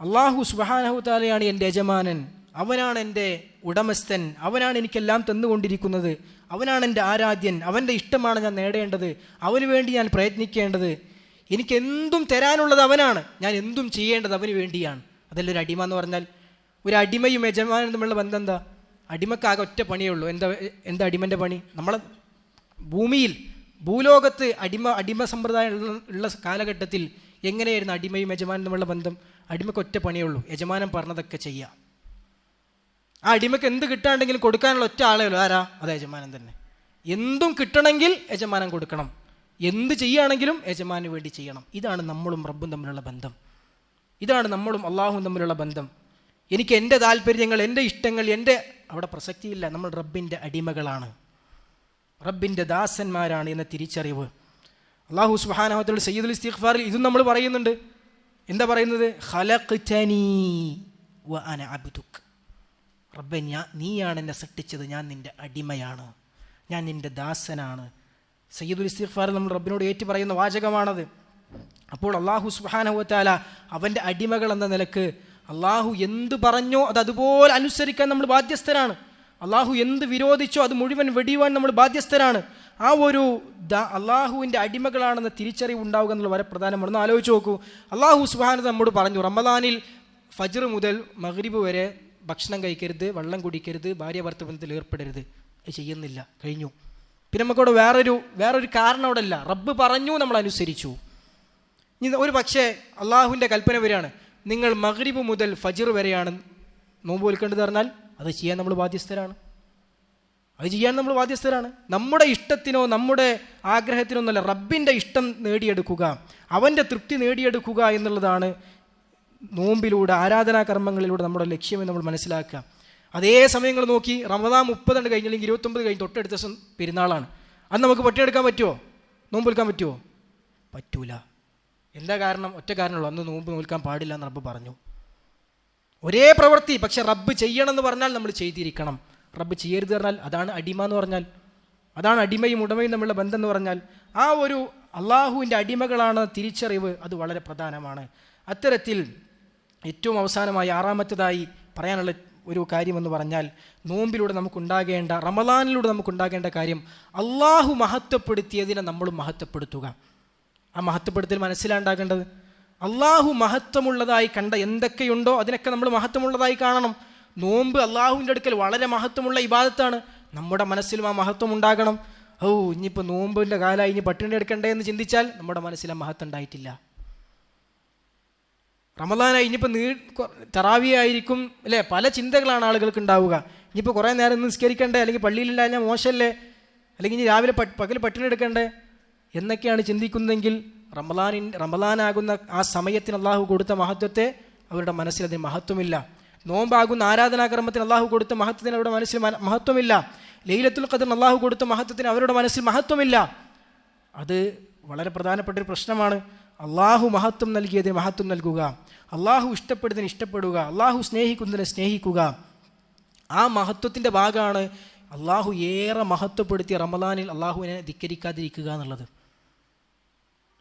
അള്ളാഹു സുബ്ഹാനഹു തആലയാണ് എൻ്റെ യജമാനൻ, അവനാണ് എൻ്റെ ഉടമസ്ഥൻ, അവനാണ് എനിക്കെല്ലാം തന്നുകൊണ്ടിരിക്കുന്നത്, അവനാണ് എൻ്റെ ആരാധ്യൻ, അവൻ്റെ ഇഷ്ടമാണ് ഞാൻ നേടേണ്ടത്, അവന് വേണ്ടി ഞാൻ പ്രയത്നിക്കേണ്ടത്, എനിക്കെന്തും തരാനുള്ളത് അവനാണ്, ഞാൻ എന്തും ചെയ്യേണ്ടത് അവന് വേണ്ടിയാണ്. അതല്ല ഒരു അടിമ എന്ന് പറഞ്ഞാൽ. ഒരു അടിമയും യജമാനും തമ്മിലുള്ള ബന്ധം എന്താ? അടിമക്കാകെ ഒറ്റ പണിയേ ഉള്ളൂ. എന്താ അടിമൻ്റെ പണി? നമ്മളെ ഭൂലോകത്ത് അടിമ സമ്പ്രദായം ഉള്ള കാലഘട്ടത്തിൽ എങ്ങനെയായിരുന്നു അടിമയും യജമാനും തമ്മിലുള്ള ബന്ധം? അടിമക്ക് ഒറ്റ പണിയേ ഉള്ളൂ, യജമാനൻ പറഞ്ഞതൊക്കെ ചെയ്യാം. ആ അടിമക്ക് എന്ത് കിട്ടാണ്ടെങ്കിലും കൊടുക്കാനുള്ള ഒറ്റ ആളേ ഉള്ളൂ. ആരാ? അത് യജമാനൻ തന്നെ. എന്തും കിട്ടണമെങ്കിൽ യജമാനൻ കൊടുക്കണം, എന്ത് ചെയ്യുകയാണെങ്കിലും യജമാനു വേണ്ടി ചെയ്യണം. ഇതാണ് നമ്മളും റബ്ബും തമ്മിലുള്ള ബന്ധം. ഇതാണ് നമ്മളും അള്ളാഹുവും തമ്മിലുള്ള ബന്ധം. എനിക്ക് എൻ്റെ താല്പര്യങ്ങൾ, എൻ്റെ ഇഷ്ടങ്ങൾ, അവിടെ പ്രസക്തിയില്ല. നമ്മൾ റബ്ബിൻ്റെ അടിമകളാണ്, റബ്ബിൻ്റെ ദാസന്മാരാണ് എന്ന തിരിച്ചറിവ്. അള്ളാഹു സുബ്ഹാനഹു വ തആല സയ്യിദുൽ ഇസ്തിഗ്ഫാറിൽ ഇതും നമ്മൾ പറയുന്നുണ്ട്. എന്താ പറയുന്നത്? ഖലഖ്തനീ വ അന അബ്ദുക്. റബ്ബേ, നീയാണ് എന്നെ സൃഷ്ടിച്ചത്, ഞാൻ നിൻ്റെ അടിമയാണ്, ഞാൻ നിൻ്റെ ദാസനാണ്. സയ്യിദുൽ ഇസ്തിഗ്ഫാറിൽ നമ്മൾ റബ്ബിനോട് ഏറ്റു പറയുന്ന വാചകമാണത്. അപ്പോൾ അള്ളാഹു സുബ്ഹാനഹു വ തആല അവൻ്റെ അടിമകൾ എന്ന നിലക്ക് അള്ളാഹു എന്ത് പറഞ്ഞോ അത് അതുപോലെ അനുസരിക്കാൻ നമ്മൾ ബാധ്യസ്ഥരാണ്. അള്ളാഹു എന്ത് വിരോധിച്ചോ അത് മുഴുവൻ വെടിയുവാൻ നമ്മൾ ബാധ്യസ്ഥരാണ്. ആ ഒരു അള്ളാഹുവിൻ്റെ അടിമകളാണെന്ന തിരിച്ചറിവ് ഉണ്ടാവുക എന്നുള്ള വളരെ പ്രധാനമാണ്. ഒന്ന് ആലോചിച്ച് നോക്കൂ. അള്ളാഹു സുബ്ഹാനഹു നമ്മോട് പറഞ്ഞു, റമദാനിൽ ഫജ്ർ മുതൽ മഗ്രിബ് വരെ ഭക്ഷണം കഴിക്കരുത്, വെള്ളം കുടിക്കരുത്, ഭാര്യ ഭർത്തൃബന്ധത്തിൽ ഏർപ്പെടരുത്. അത് ചെയ്യുന്നില്ല, കഴിഞ്ഞു. പിന്നെ നമുക്കവിടെ വേറൊരു കാരണം അവിടെ ഇല്ല. റബ്ബ് പറഞ്ഞു, നമ്മൾ അനുസരിച്ചു. ഇനി ഒരു പക്ഷേ അള്ളാഹുവിൻ്റെ കൽപ്പന വരികയാണ്, നിങ്ങൾ മഗ്രിബ് മുതൽ ഫജ്ർ വരെയാണ് നോമ്പ് നോൽക്കേണ്ടത് പറഞ്ഞാൽ അത് ചെയ്യാൻ നമ്മൾ ബാധ്യസ്ഥരാണ്. നമ്മുടെ ഇഷ്ടത്തിനോ നമ്മുടെ ആഗ്രഹത്തിനോ ഒന്നുമല്ല, റബ്ബിൻ്റെ ഇഷ്ടം നേടിയെടുക്കുക, അവൻ്റെ തൃപ്തി നേടിയെടുക്കുക എന്നുള്ളതാണ് നോമ്പിലൂടെ, ആരാധനാകർമ്മങ്ങളിലൂടെ നമ്മുടെ ലക്ഷ്യമെന്ന് നമ്മൾ മനസ്സിലാക്കുക. അതേ സമയങ്ങൾ നോക്കി റമദാൻ 30 കഴിഞ്ഞ് അല്ലെങ്കിൽ 29 കഴിഞ്ഞ് തൊട്ടടുത്ത ദിവസം പെരുന്നാളാണ്. അത് നമുക്ക് പട്ടിയെടുക്കാൻ പറ്റുമോ? നോമ്പ് നോൽക്കാൻ പറ്റുമോ? പറ്റൂല. എന്താ കാരണം? ഒറ്റ കാരണമുള്ളൂ, അന്ന് നോമ്പ് നോൽക്കാൻ പാടില്ല എന്ന് റബ്ബ് പറഞ്ഞു. ഒരേ പ്രവൃത്തി, പക്ഷെ റബ്ബ് ചെയ്യണമെന്ന് പറഞ്ഞാൽ നമ്മൾ ചെയ്തിരിക്കണം. റബ്ബ് ചെയ്യരുത് പറഞ്ഞാൽ അതാണ് അടിമ എന്ന് പറഞ്ഞാൽ, അതാണ് അടിമയും ഉടമയും തമ്മിലുള്ള ബന്ധം എന്ന് പറഞ്ഞാൽ. ആ ഒരു അള്ളാഹുവിൻ്റെ അടിമകളാണ് തിരിച്ചറിവ്, അത് വളരെ പ്രധാനമാണ്. അത്തരത്തിൽ ഏറ്റവും അവസാനമായി 6-ാമത്തേതായി പറയാനുള്ള ഒരു കാര്യമെന്ന് പറഞ്ഞാൽ നോമ്പിലൂടെ നമുക്കുണ്ടാകേണ്ട, റമദാനിലൂടെ നമുക്കുണ്ടാകേണ്ട കാര്യം, അള്ളാഹു മഹത്വപ്പെടുത്തിയതിനെ നമ്മളും മഹത്വപ്പെടുത്തുക. ആ മഹത്വപ്പെടുത്തൽ മനസ്സിലാണ്ടാകേണ്ടത്, അള്ളാഹു മഹത്വമുള്ളതായി കണ്ട എന്തൊക്കെയുണ്ടോ അതിനൊക്കെ നമ്മൾ മഹത്വമുള്ളതായി കാണണം. നോമ്പ് അള്ളാഹുവിൻ്റെ അടുക്കൽ വളരെ മഹത്വമുള്ള ഇബാദത്താണ്. നമ്മുടെ മനസ്സിലും ആ മഹത്വം ഉണ്ടാകണം. ഇനിയിപ്പോൾ നോമ്പിൻ്റെ കാലമായി, ഇനി പട്ടിണി എടുക്കണ്ടേ എന്ന് ചിന്തിച്ചാൽ നമ്മുടെ മനസ്സിൽ ആ മഹത്വം ഉണ്ടായിട്ടില്ല. റമദാനായി ഇനിയിപ്പോൾ തറാവി ആയിരിക്കും അല്ലേ, പല ചിന്തകളാണ് ആളുകൾക്ക് ഉണ്ടാവുക. ഇനിയിപ്പോൾ കുറേ നേരം നിസ്കരിക്കണ്ടേ, അല്ലെങ്കിൽ പള്ളിയിലില്ലാഞ്ഞാൽ മോശമല്ലേ, അല്ലെങ്കിൽ ഇനി രാവിലെ പകൽ പട്ടിണി എടുക്കണ്ടേ എന്നൊക്കെയാണ് ചിന്തിക്കുന്നതെങ്കിൽ റമദാനാകുന്ന ആ സമയത്തിന് അള്ളാഹു കൊടുത്ത മഹത്വത്തെ അവരുടെ മനസ്സിൽ അതിന് മഹത്വമില്ല. നോമ്പാകുന്ന ആരാധനാക്രമത്തിന് അള്ളാഹു കൊടുത്ത മഹത്വത്തിന് അവരുടെ മനസ്സിൽ മഹത്വമില്ല. ലൈലത്തുൽ ഖദർ അള്ളാഹു കൊടുത്ത മഹത്വത്തിന് അവരുടെ മനസ്സിൽ മഹത്വമില്ല. അത് വളരെ പ്രധാനപ്പെട്ട ഒരു പ്രശ്നമാണ്. അള്ളാഹു മഹത്വം നൽകിയതിന് മഹത്വം നൽകുക, അള്ളാഹു ഇഷ്ടപ്പെടുന്നതിന് ഇഷ്ടപ്പെടുക, അള്ളാഹു സ്നേഹിക്കുന്നതിനെ സ്നേഹിക്കുക. ആ മഹത്വത്തിൻ്റെ ഭാഗമാണ് അള്ളാഹു ഏറെ മഹത്വപ്പെടുത്തിയ റമദാനിൽ അള്ളാഹുവിനെ ധിക്കരിക്കാതിരിക്കുക എന്നുള്ളത്.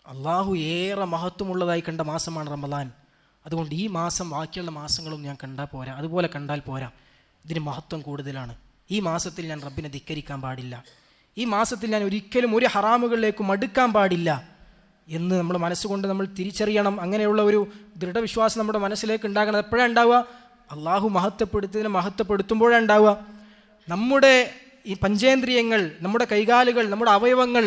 അള്ളാഹു ഏറെ മഹത്വമുള്ളതായി കണ്ട മാസമാണ് റമദാൻ. അതുകൊണ്ട് ഈ മാസം ബാക്കിയുള്ള മാസങ്ങളും ഞാൻ കണ്ടാൽ പോരാ, അതുപോലെ കണ്ടാൽ പോരാ, ഇതിന് മഹത്വം കൂടുതലാണ്. ഈ മാസത്തിൽ ഞാൻ റബ്ബിനെ ധിക്കരിക്കാൻ പാടില്ല, ഈ മാസത്തിൽ ഞാൻ ഒരിക്കലും ഒരു ഹറാമുകളിലേക്കും അടുക്കാൻ പാടില്ല എന്ന് നമ്മൾ മനസ്സുകൊണ്ട് നമ്മൾ തിരിച്ചറിയണം. അങ്ങനെയുള്ള ഒരു ദൃഢവിശ്വാസം നമ്മുടെ മനസ്സിലേക്ക് ഉണ്ടാകണം. എപ്പോഴാണ് ഉണ്ടാവുക? അള്ളാഹു മഹത്വപ്പെടുത്തുന്നതിനെ മഹത്വപ്പെടുത്തുമ്പോഴാണ് ഉണ്ടാവുക. നമ്മുടെ ഈ പഞ്ചേന്ദ്രിയങ്ങൾ, നമ്മുടെ കൈകാലുകൾ, നമ്മുടെ അവയവങ്ങൾ,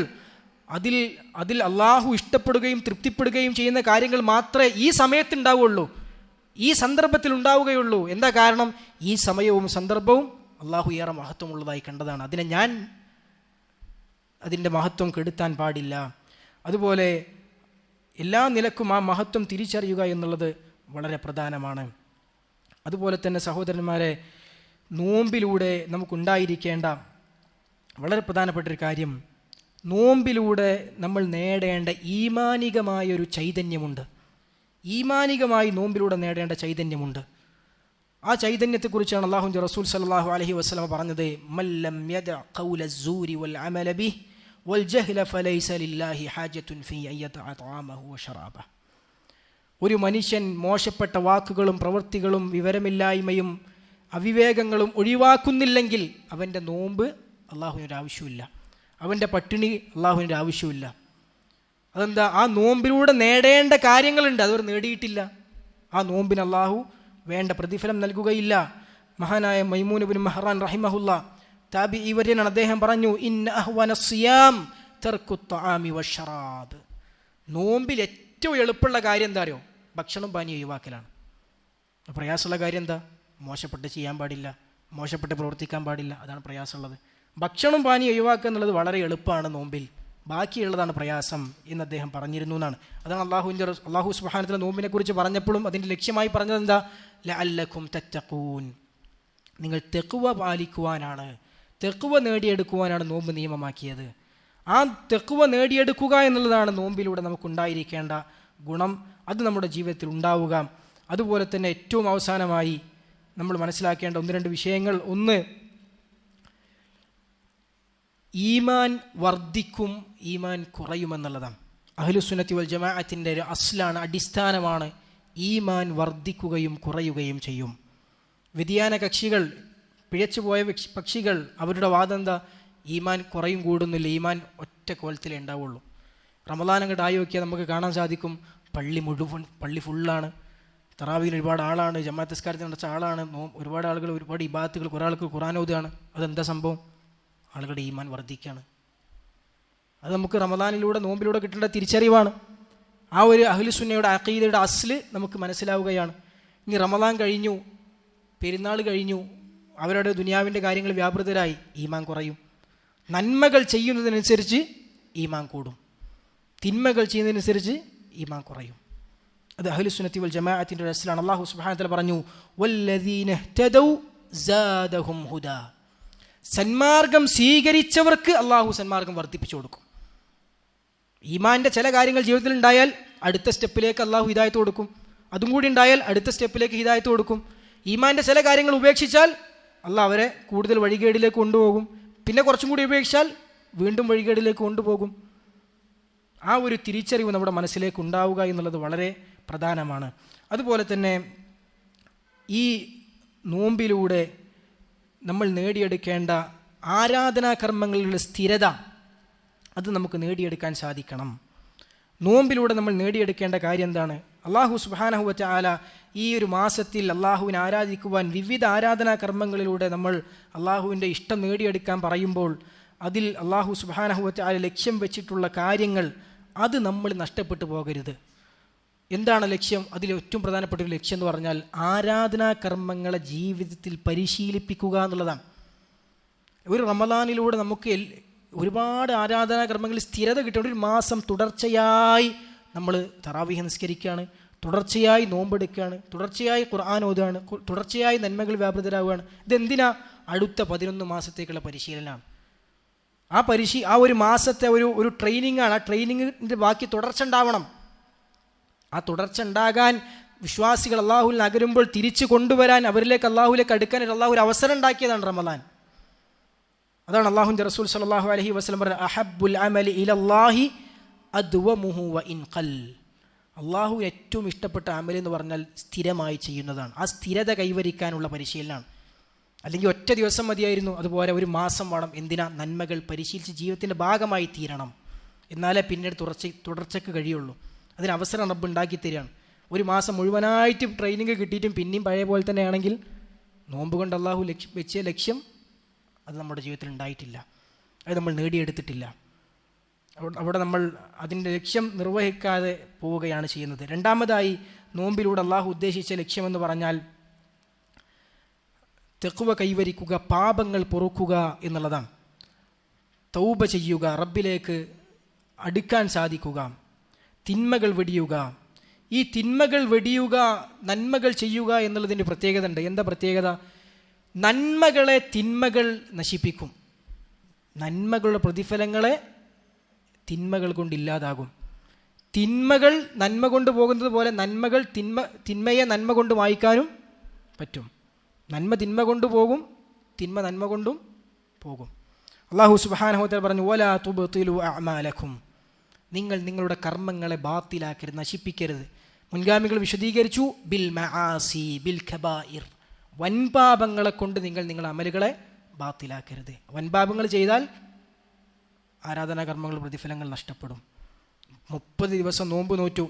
അതിൽ അള്ളാഹു ഇഷ്ടപ്പെടുകയും തൃപ്തിപ്പെടുകയും ചെയ്യുന്ന കാര്യങ്ങൾ മാത്രമേ ഈ സമയത്തുണ്ടാവുകയുള്ളൂ, ഈ സന്ദർഭത്തിൽ ഉണ്ടാവുകയുള്ളൂ. എന്താ കാരണം? ഈ സമയവും സന്ദർഭവും അള്ളാഹു ഏറെ മഹത്വമുള്ളതായി കണ്ടതാണ്. അതിൻ്റെ മഹത്വം കെടുത്താൻ പാടില്ല. അതുപോലെ എല്ലാ നിലക്കും ആ മഹത്വം തിരിച്ചറിയുക എന്നുള്ളത് വളരെ പ്രധാനമാണ്. അതുപോലെ തന്നെ സഹോദരന്മാരെ, നോമ്പിലൂടെ നമുക്കുണ്ടായിരിക്കേണ്ട വളരെ പ്രധാനപ്പെട്ടൊരു കാര്യം, നോമ്പിലൂടെ നമ്മൾ നേടേണ്ട ഈമാനികമായൊരു ചൈതന്യമുണ്ട്. ഈമാനികമായി നോമ്പിലൂടെ നേടേണ്ട ചൈതന്യമുണ്ട്. ആ ചൈതന്യത്തെക്കുറിച്ചാണ് അല്ലാഹുവിൻ്റെ റസൂൽ സല്ലല്ലാഹു അലൈഹി വസല്ലം പറഞ്ഞത്, മല്ലം യദ ഖൗല അസ്സൂരി വൽ അമല ബിഹി വൽ ജഹ്ല ഫലൈസ ലില്ലാഹി ഹാജത്തുൻ ഫീ അയ്യതഅ തആമഹു വശറാബഹ. ഒരു മനുഷ്യൻ മോശപ്പെട്ട വാക്കുകളും പ്രവൃത്തികളും വിവരമില്ലായ്മയും അവിവേകങ്ങളും ഒഴിവാക്കുന്നില്ലെങ്കിൽ അവൻ്റെ നോമ്പ് അള്ളാഹുവിനൊരു ആവശ്യമില്ല, അവൻ്റെ പട്ടിണി അള്ളാഹുവിൻ്റെ ആവശ്യമില്ല. അതെന്താ? ആ നോമ്പിലൂടെ നേടേണ്ട കാര്യങ്ങളുണ്ട്, അതവർ നേടിയിട്ടില്ല. ആ നോമ്പിന് അള്ളാഹു വേണ്ട പ്രതിഫലം നൽകുകയില്ല. മഹാനായ മൈമൂൻ ഇബ്നു മഹ്റാൻ റഹിമഹുല്ലാ താബിഈ വര്യനാണ്. അദ്ദേഹം പറഞ്ഞു, ഇന്ന അഹ്വന സിയാം തർക്കു ത്വആമി വശറാബ്. നോമ്പിൽ ഏറ്റവും എളുപ്പമുള്ള കാര്യം എന്താ അറിയോ? ഭക്ഷണം പാനീയം ഒഴിവാക്കലാണ്. പ്രയാസമുള്ള കാര്യം എന്താ? മോശപ്പെട്ട് ചെയ്യാൻ പാടില്ല, മോശപ്പെട്ട് പ്രവർത്തിക്കാൻ പാടില്ല, അതാണ് പ്രയാസമുള്ളത്. ഭക്ഷണം പാനീയം ഒഴിവാക്കുക എന്നുള്ളത് വളരെ എളുപ്പമാണ് നോമ്പിൽ, ബാക്കിയുള്ളതാണ് പ്രയാസം എന്ന് അദ്ദേഹം പറഞ്ഞിരുന്നു എന്നാണ്. അതാണ് അള്ളാഹു സുബ്ഹാനഹു വ തആല നോമ്പിനെ കുറിച്ച് പറഞ്ഞപ്പോഴും അതിൻ്റെ ലക്ഷ്യമായി പറഞ്ഞത് എന്താ? ലഅല്ലക്കും തത്തഖൂൻ, നിങ്ങൾ തെഖ്വ പാലിക്കുവാനാണ്, തെഖ്വ നേടിയെടുക്കുവാനാണ് നോമ്പ് നിയമമാക്കിയത്. ആ തെഖ്വ നേടിയെടുക്കുക എന്നുള്ളതാണ് നോമ്പിലൂടെ നമുക്കുണ്ടായിരിക്കേണ്ട ഗുണം. അത് നമ്മുടെ ജീവിതത്തിൽ ഉണ്ടാവുക. അതുപോലെ തന്നെ ഏറ്റവും അവസാനമായി നമ്മൾ മനസ്സിലാക്കേണ്ട ഒന്ന് രണ്ട് വിഷയങ്ങൾ. ഒന്ന്, ഈമാൻ വർദ്ധിക്കും, ഈമാൻ കുറയുമെന്നുള്ളതാണ്. അഹ്ലുസുന്നത്തി വൽ ജമാഅത്തിൻ്റെ ഒരു അസ്ലാണ്, അടിസ്ഥാനമാണ്. ഈമാൻ വർദ്ധിക്കുകയും കുറയുകയും ചെയ്യും. വ്യതിയാന കക്ഷികൾ, പിഴച്ചുപോയ പക്ഷികൾ, അവരുടെ വാദം എന്താ? ഈമാൻ കുറയും കൂടുന്നില്ല, ഈമാൻ ഒറ്റ കോലത്തിലേ ഉണ്ടാവുള്ളൂ. റമദാൻ അങ്ങോട്ട് ആയി നോക്കിയാൽ നമുക്ക് കാണാൻ സാധിക്കും, പള്ളി ഫുള്ളാണ്, തറാവീൽ ഒരുപാട് ആളാണ്, ജമാഅത്ത് നിസ്കാരത്തിൽ നടച്ച ആളാണ്, ഒരുപാട് ആളുകൾ, ഒരുപാട് ഇബാദത്തുകൾ, കുറേ ആൾക്ക് ഖുർആൻ ഓതുകയാണ്. അതെന്താ സംഭവം? ആളുകളുടെ ഈമാൻ വർദ്ധിക്കുകയാണ്. അത് നമുക്ക് റമദാനിലൂടെ, നോമ്പിലൂടെ കിട്ടേണ്ട തിരിച്ചറിവാണ്. ആ ഒരു അഹ്ലുസുന്നയുടെ അഖീദയുടെ അസ്ല് നമുക്ക് മനസ്സിലാവുകയാണ്. ഇനി റമദാൻ കഴിഞ്ഞു, പെരുന്നാൾ കഴിഞ്ഞു, അവരുടെ ദുനിയാവിൻ്റെ കാര്യങ്ങൾ വ്യാപൃതരായി, ഈമാൻ കുറയും. നന്മകൾ ചെയ്യുന്നതിനനുസരിച്ച് ഈമാൻ കൂടും, തിന്മകൾ ചെയ്യുന്നതിനനുസരിച്ച് ഈമാൻ കുറയും. അത് അഹ്ലുസുന്നത്തി വൽ ജമാഅത്തിൻ്റെ ഒരു അസ്ലാണ്. അല്ലാഹു സുബ്ഹാനഹു വ തആല പറഞ്ഞു, വല്ലദീന ഇഹ്തദൗ സാദഹും ഹുദാ. സന്മാർഗം സ്വീകരിച്ചവർക്ക് അള്ളാഹു സന്മാർഗം വർദ്ധിപ്പിച്ചു കൊടുക്കും. ഈമാൻ്റെ ചില കാര്യങ്ങൾ ജീവിതത്തിൽ ഉണ്ടായാൽ അടുത്ത സ്റ്റെപ്പിലേക്ക് അള്ളാഹു ഹിദായത്ത് കൊടുക്കും, അതും കൂടി ഉണ്ടായാൽ അടുത്ത സ്റ്റെപ്പിലേക്ക് ഹിദായത്ത് കൊടുക്കും. ഈമാൻ്റെ ചില കാര്യങ്ങൾ ഉപേക്ഷിച്ചാൽ അള്ളാഹ് അവരെ കൂടുതൽ വഴികേടിലേക്ക് കൊണ്ടുപോകും, പിന്നെ കുറച്ചും കൂടി ഉപേക്ഷിച്ചാൽ വീണ്ടും വഴികേടിലേക്ക് കൊണ്ടുപോകും. ആ ഒരു തിരിച്ചറിവ് നമ്മുടെ മനസ്സിലേക്ക് ഉണ്ടാവുക എന്നുള്ളത് വളരെ പ്രധാനമാണ്. അതുപോലെ തന്നെ ഈ നോമ്പിലൂടെ നമ്മൾ നേടിയെടുക്കേണ്ട ആരാധനാകർമ്മങ്ങളിലുള്ള സ്ഥിരത, അത് നമുക്ക് നേടിയെടുക്കാൻ സാധിക്കണം. നോമ്പിലൂടെ നമ്മൾ നേടിയെടുക്കേണ്ട കാര്യം എന്താണ്? അള്ളാഹു സുബ്ഹാനഹു വ തആല ഈ ഒരു മാസത്തിൽ അള്ളാഹുവിനെ ആരാധിക്കുവാൻ വിവിധ ആരാധനാകർമ്മങ്ങളിലൂടെ നമ്മൾ അള്ളാഹുവിൻ്റെ ഇഷ്ടം നേടിയെടുക്കാൻ പറയുമ്പോൾ അതിൽ അള്ളാഹു സുബ്ഹാനഹു വ തആല ലക്ഷ്യം വെച്ചിട്ടുള്ള കാര്യങ്ങൾ അത് നമ്മൾ നഷ്ടപ്പെട്ടു പോകരുത്. എന്താണ് ലക്ഷ്യം? അതിൽ ഏറ്റവും പ്രധാനപ്പെട്ട ഒരു ലക്ഷ്യം എന്ന് പറഞ്ഞാൽ ആരാധനാകർമ്മങ്ങളെ ജീവിതത്തിൽ പരിശീലിപ്പിക്കുക എന്നുള്ളതാണ്. ഒരു റമദാനിലൂടെ നമുക്ക് ഒരുപാട് ആരാധനാകർമ്മങ്ങളിൽ സ്ഥിരത കിട്ടും. ഒരു മാസം തുടർച്ചയായി നമ്മൾ തറാവീഹ് നിസ്കരിക്കുകയാണ്, തുടർച്ചയായി നോമ്പെടുക്കുകയാണ്, തുടർച്ചയായി ഖുർആൻ ഓതുകയാണ്, തുടർച്ചയായി നന്മകൾ വ്യാപൃതരാകുകയാണ്. ഇതെന്തിനാ? അടുത്ത 11 മാസത്തേക്കുള്ള പരിശീലനമാണ്. ആ ഒരു മാസത്തെ ഒരു ട്രെയിനിങ് ആണ്. ആ ട്രെയിനിങ്ങിൻ്റെ ബാക്കി തുടർച്ച ഉണ്ടാവണം. ആ തുടർച്ച ഉണ്ടാകാൻ വിശ്വാസികൾ അള്ളാഹുവിൽ അകരുമ്പോൾ തിരിച്ചു കൊണ്ടുവരാൻ, അവരിലേക്ക് അള്ളാഹുവിലേക്ക് അടുക്കാൻ അള്ളാഹു ഒരു അവസരം ഉണ്ടാക്കിയതാണ് റമദാൻ. അതാണ് അള്ളാഹുവിൻ്റെ റസൂൽ സല്ലല്ലാഹു അലൈഹി വസല്ലം പറഞ്ഞത്, അഹബ്ബുൽ അമലി ഇലല്ലാഹി അദ്വമുഹു വ ഇൻ ഖൽ. അള്ളാഹു ഏറ്റവും ഇഷ്ടപ്പെട്ട അമൽ എന്ന് പറഞ്ഞാൽ സ്ഥിരമായി ചെയ്യുന്നതാണ്. ആ സ്ഥിരത കൈവരിക്കാനുള്ള പരിശീലനമാണ്. അല്ലെങ്കിൽ ഒറ്റ ദിവസം മതിയായിരുന്നു, അതുപോലെ ഒരു മാസം വേണം. എന്തിനാ? നന്മകൾ പരിശീലിച്ച് ജീവിതത്തിൻ്റെ ഭാഗമായി തീരണം. എന്നാലേ പിന്നീട് തുടർച്ചയ്ക്ക് കഴിയുള്ളൂ. അതിന് അവസരം റബ്ബ് ഉണ്ടാക്കി തരികയാണ്. ഒരു മാസം മുഴുവനായിട്ട് ട്രെയിനിങ് കിട്ടിയിട്ടും പിന്നെയും പഴയ പോലെ തന്നെ ആണെങ്കിൽ നോമ്പ് കൊണ്ട് അള്ളാഹു വെച്ച ലക്ഷ്യം അത് നമ്മുടെ ജീവിതത്തിൽ ഉണ്ടായിട്ടില്ല, അത് നമ്മൾ നേടിയെടുത്തിട്ടില്ല. അവിടെ നമ്മൾ അതിൻ്റെ ലക്ഷ്യം നിർവഹിക്കാതെ പോവുകയാണ് ചെയ്യുന്നത്. രണ്ടാമതായി നോമ്പിലൂടെ അള്ളാഹു ഉദ്ദേശിച്ച ലക്ഷ്യമെന്ന് പറഞ്ഞാൽ തഖ്വ കൈവരിക്കുക, പാപങ്ങൾ പൊറുക്കുക എന്നുള്ളതാണ്. തൗബ ചെയ്യുക, റബ്ബിലേക്ക് അടുക്കാൻ സാധിക്കുക, തിന്മകൾ വെടിയുക. ഈ തിന്മകൾ വെടിയുക, നന്മകൾ ചെയ്യുക എന്നുള്ളതിൻ്റെ പ്രത്യേകത ഉണ്ട്. എന്താ പ്രത്യേകത? നന്മകളെ തിന്മകൾ നശിപ്പിക്കും, നന്മകളുടെ പ്രതിഫലങ്ങളെ തിന്മകൾ കൊണ്ടില്ലാതാകും. തിന്മകൾ നന്മ കൊണ്ട് പോകുന്നത് പോലെ നന്മകൾ തിന്മയെ നന്മ കൊണ്ട് മായ്ക്കാനും പറ്റും. നന്മ തിന്മ കൊണ്ട് പോകും, തിന്മ നന്മ കൊണ്ടും പോകും. അല്ലാഹു സുബ്ഹാനഹു വ തആല പറഞ്ഞു, വലാ തുബ്തിലു അഅമാലക്കും, നിങ്ങൾ നിങ്ങളുടെ കർമ്മങ്ങളെ ബാത്തിലാക്കരുത്, നശിപ്പിക്കരുത്. മുൻഗാമികൾ വിശദീകരിച്ചു, ബിൽ മആസി ബിൽ കബായിർ, വൻപാപങ്ങളെ കൊണ്ട് നിങ്ങൾ നിങ്ങളുടെ അമലുകളെ ബാത്തിലാക്കരുത്. വൻപാപങ്ങൾ ചെയ്താൽ ആരാധനാകർമ്മങ്ങൾ പ്രതിഫലങ്ങൾ നഷ്ടപ്പെടും. 30 ദിവസം നോമ്പ് നോറ്റു,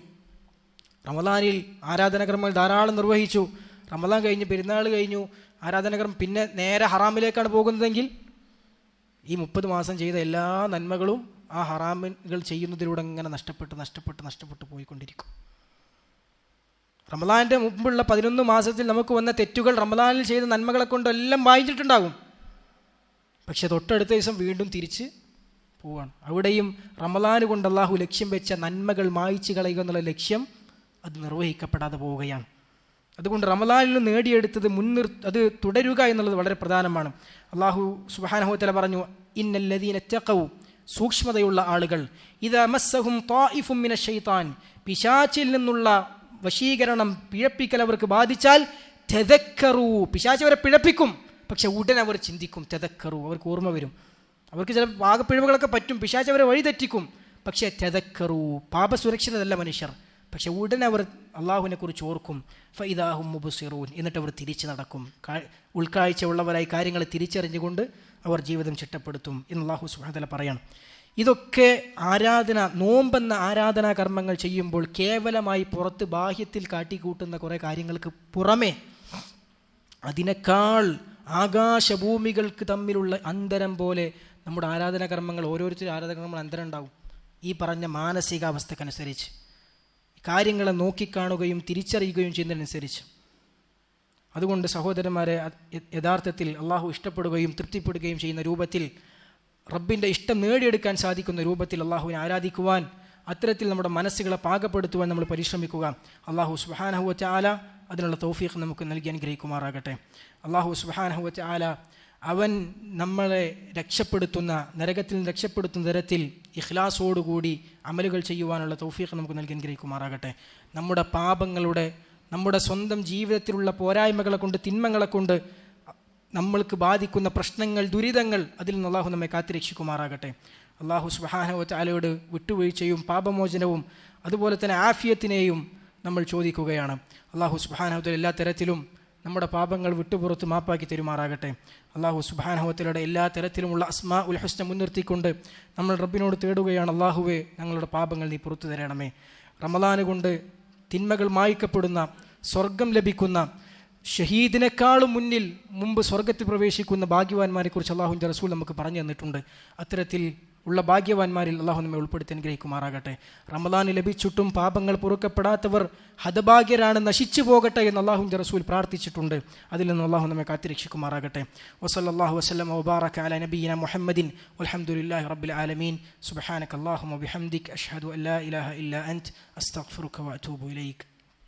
റമദാനിൽ ആരാധനാകർമ്മങ്ങൾ ധാരാളം നിർവഹിച്ചു, റമദാൻ കഴിഞ്ഞ് പെരുന്നാൾ കഴിഞ്ഞു, ആരാധനാകർമ്മം പിന്നെ നേരെ ഹറാമിലേക്കാണ് പോകുന്നതെങ്കിൽ ഈ 30 മാസം ചെയ്ത എല്ലാ നന്മകളും ആ ഹറാമുകൾ ചെയ്യുന്നതിലൂടെ ഇങ്ങനെ നഷ്ടപ്പെട്ട് പോയിക്കൊണ്ടിരിക്കും. റമദാൻ്റെ മുമ്പുള്ള 11 മാസത്തിൽ നമുക്ക് വന്ന തെറ്റുകൾ റമദാനിൽ ചെയ്ത നന്മകളെ കൊണ്ടെല്ലാം വായിച്ചിട്ടുണ്ടാകും. പക്ഷെ തൊട്ടടുത്ത ദിവസം വീണ്ടും തിരിച്ച് പോവാണ്. അവിടെയും റമദാൻ കൊണ്ട് അള്ളാഹു ലക്ഷ്യം വെച്ച നന്മകൾ മായ്ച്ചു കളയുക എന്നുള്ള ലക്ഷ്യം അത് നിർവഹിക്കപ്പെടാതെ പോവുകയാണ്. അതുകൊണ്ട് റമദാനിൽ നേടിയെടുത്തത് അത് തുടരുക എന്നുള്ളത് വളരെ പ്രധാനമാണ്. അള്ളാഹു സുബ്ഹാനഹു വ തആല പറഞ്ഞു, ഇന്നല്ലദീന തഖൗ, സൂക്ഷ്മതയുള്ള ആളുകൾ, ഇദാ മസ്സഹും ത്വായിഫും മിനശ് ശൈത്താൻ, പിശാചിൽ നിന്നുള്ള വശീകരണം, പിഴപ്പിക്കൽ അവർക്ക് ബാധിച്ചാൽ, തദക്കറു, പിശാച് അവരെ പിഴപ്പിക്കും, പക്ഷെ ഉടൻ അവർ ചിന്തിക്കും. തദക്കറു, അവർക്ക് ഓർമ്മ വരും. അവർക്ക് ചില പാകപ്പിഴവുകളൊക്കെ പറ്റും, പിശാച് അവരെ വഴിതെറ്റിക്കും, പക്ഷേ തദക്കറു, പാപസുരക്ഷിതരല്ല മനുഷ്യർ, പക്ഷെ ഉടൻ അവർ അള്ളാഹുവിനെ കുറിച്ച് ഓർക്കും. ഫഇദാഹും മുബ്സിറൂൻ, എന്നിട്ട് അവർ തിരിച്ചു നടക്കും. ഉൾക്കാഴ്ച ഉള്ളവരായി കാര്യങ്ങൾ തിരിച്ചറിഞ്ഞുകൊണ്ട് അവർ ജീവിതം ചിട്ടപ്പെടുത്തും എന്ന് അല്ലാഹു സുബ്ഹാനഹു വ തആല പറയാണ്. ഇതൊക്കെ നോമ്പെന്ന ആരാധനാ കർമ്മങ്ങൾ ചെയ്യുമ്പോൾ കേവലമായി പുറത്ത് ബാഹ്യത്തിൽ കാട്ടിക്കൂട്ടുന്ന കുറേ കാര്യങ്ങൾക്ക് പുറമേ അതിനേക്കാൾ ആകാശഭൂമികൾക്ക് തമ്മിലുള്ള അന്തരം പോലെ നമ്മുടെ ആരാധനാ കർമ്മങ്ങൾ, ഓരോരുത്തരും ആരാധനാകർമ്മങ്ങൾ അന്തരം ഉണ്ടാവും. ഈ പറഞ്ഞ മാനസികാവസ്ഥക്കനുസരിച്ച് കാര്യങ്ങളെ നോക്കിക്കാണുകയും തിരിച്ചറിയുകയും ചെയ്യുന്നതിനനുസരിച്ച്. അതുകൊണ്ട് സഹോദരന്മാരെ, യഥാർത്ഥത്തിൽ അള്ളാഹു ഇഷ്ടപ്പെടുകയും തൃപ്തിപ്പെടുകയും ചെയ്യുന്ന രൂപത്തിൽ, റബ്ബിൻ്റെ ഇഷ്ടം നേടിയെടുക്കാൻ സാധിക്കുന്ന രൂപത്തിൽ അള്ളാഹുവിനെ ആരാധിക്കുവാൻ, അത്തരത്തിൽ നമ്മുടെ മനസ്സുകളെ പാകപ്പെടുത്തുവാൻ നമ്മൾ പരിശ്രമിക്കുക. അള്ളാഹു സുബ്ഹാനഹു വ തആല അതിനുള്ള തൗഫീഖ് നമുക്ക് നൽകി അനുഗ്രഹിക്കുമാറാകട്ടെ. അള്ളാഹു സുബ്ഹാനഹു വ തആല അവൻ നമ്മളെ രക്ഷപ്പെടുത്തുന്ന, നരകത്തിൽ നിന്ന് രക്ഷപ്പെടുത്തുന്ന തരത്തിൽ ഇഖ്ലാസോടുകൂടി അമലുകൾ ചെയ്യുവാനുള്ള തൗഫീഖ് നമുക്ക് നൽകി അനുഗ്രഹിക്കുമാറാകട്ടെ. നമ്മുടെ പാപങ്ങളുടെ, നമ്മുടെ സ്വന്തം ജീവിതത്തിലുള്ള പോരായ്മകളെ കൊണ്ട്, തിന്മകളെ കൊണ്ട് നമ്മൾക്ക് ബാധിക്കുന്ന പ്രശ്നങ്ങൾ, ദുരിതങ്ങൾ, അതിൽ നിന്ന് അള്ളാഹു നമ്മെ കാത്തുരക്ഷിക്കുമാറാകട്ടെ. അള്ളാഹു സുബ്ഹാനഹു വ തആലയോട് വിട്ടുവീഴ്ചയും പാപമോചനവും അതുപോലെ തന്നെ ആഫിയത്തിനെയും നമ്മൾ ചോദിക്കുകയാണ്. അള്ളാഹു സുബ്ഹാനഹു വ തആല എല്ലാ തരത്തിലും നമ്മുടെ പാപങ്ങൾ വിട്ടുപുറത്ത് മാപ്പാക്കി തരുമാറാകട്ടെ. അള്ളാഹു സുബ്ഹാനഹു വ തആലയുടെ എല്ലാ തരത്തിലുമുള്ള അസ്മാ ഉൽ ഹുസ്ന മുൻനിർത്തിക്കൊണ്ട് നമ്മൾ റബ്ബിനോട് തേടുകയാണ്, അള്ളാഹുവേ ഞങ്ങളുടെ പാപങ്ങൾ നീ പുറത്തു തരണമേ. റമളാൻ കൊണ്ട് തിന്മകൾ മായ്ക്കപ്പെടുന്ന, സ്വർഗം ലഭിക്കുന്ന, ഷഹീദിനേക്കാളും മുമ്പ് സ്വർഗത്തിൽ പ്രവേശിക്കുന്ന ഭാഗ്യവാന്മാരെ കുറിച്ച് അള്ളാഹുവിൻ്റെ റസൂൽ നമുക്ക് പറഞ്ഞു തന്നിട്ടുണ്ട്. അത്തരത്തിൽ ഉള്ള ഭാഗ്യവാന്മാരിൽ അള്ളാഹു നമ്മെ ഉൾപ്പെടുത്തി അനുഗ്രഹിക്കുമാറാകട്ടെ. റമളാൻ ലഭിച്ചിട്ടും പാപങ്ങൾ പൊറുക്കപ്പെടാത്തവർ ഹതഭാഗ്യരാണ്, നശിച്ചു പോകട്ടെ എന്ന് അള്ളാഹുവിൻ്റെ റസൂൽ പ്രാർത്ഥിച്ചിട്ടുണ്ട്. അതിൽ നിന്ന് അള്ളാഹു നമ്മെ കാത്തിരക്ഷിക്കുമാറാകട്ടെ. വസല്ലല്ലാഹു വസല്ലമ വബാറക അലാ നബിയിന മുഹമ്മദിൻ വൽഹംദുലില്ലാഹി റബ്ബിൽ ആലമീൻ. സുബ്ഹാനക അല്ലാഹുമ്മ വബിഹംദിക അഷ്ഹദു അൻ ലാ ഇലാഹ ഇല്ലാ അൻത അസ്തഗ്ഫിറുക വഅതൂബു ഇലൈക്.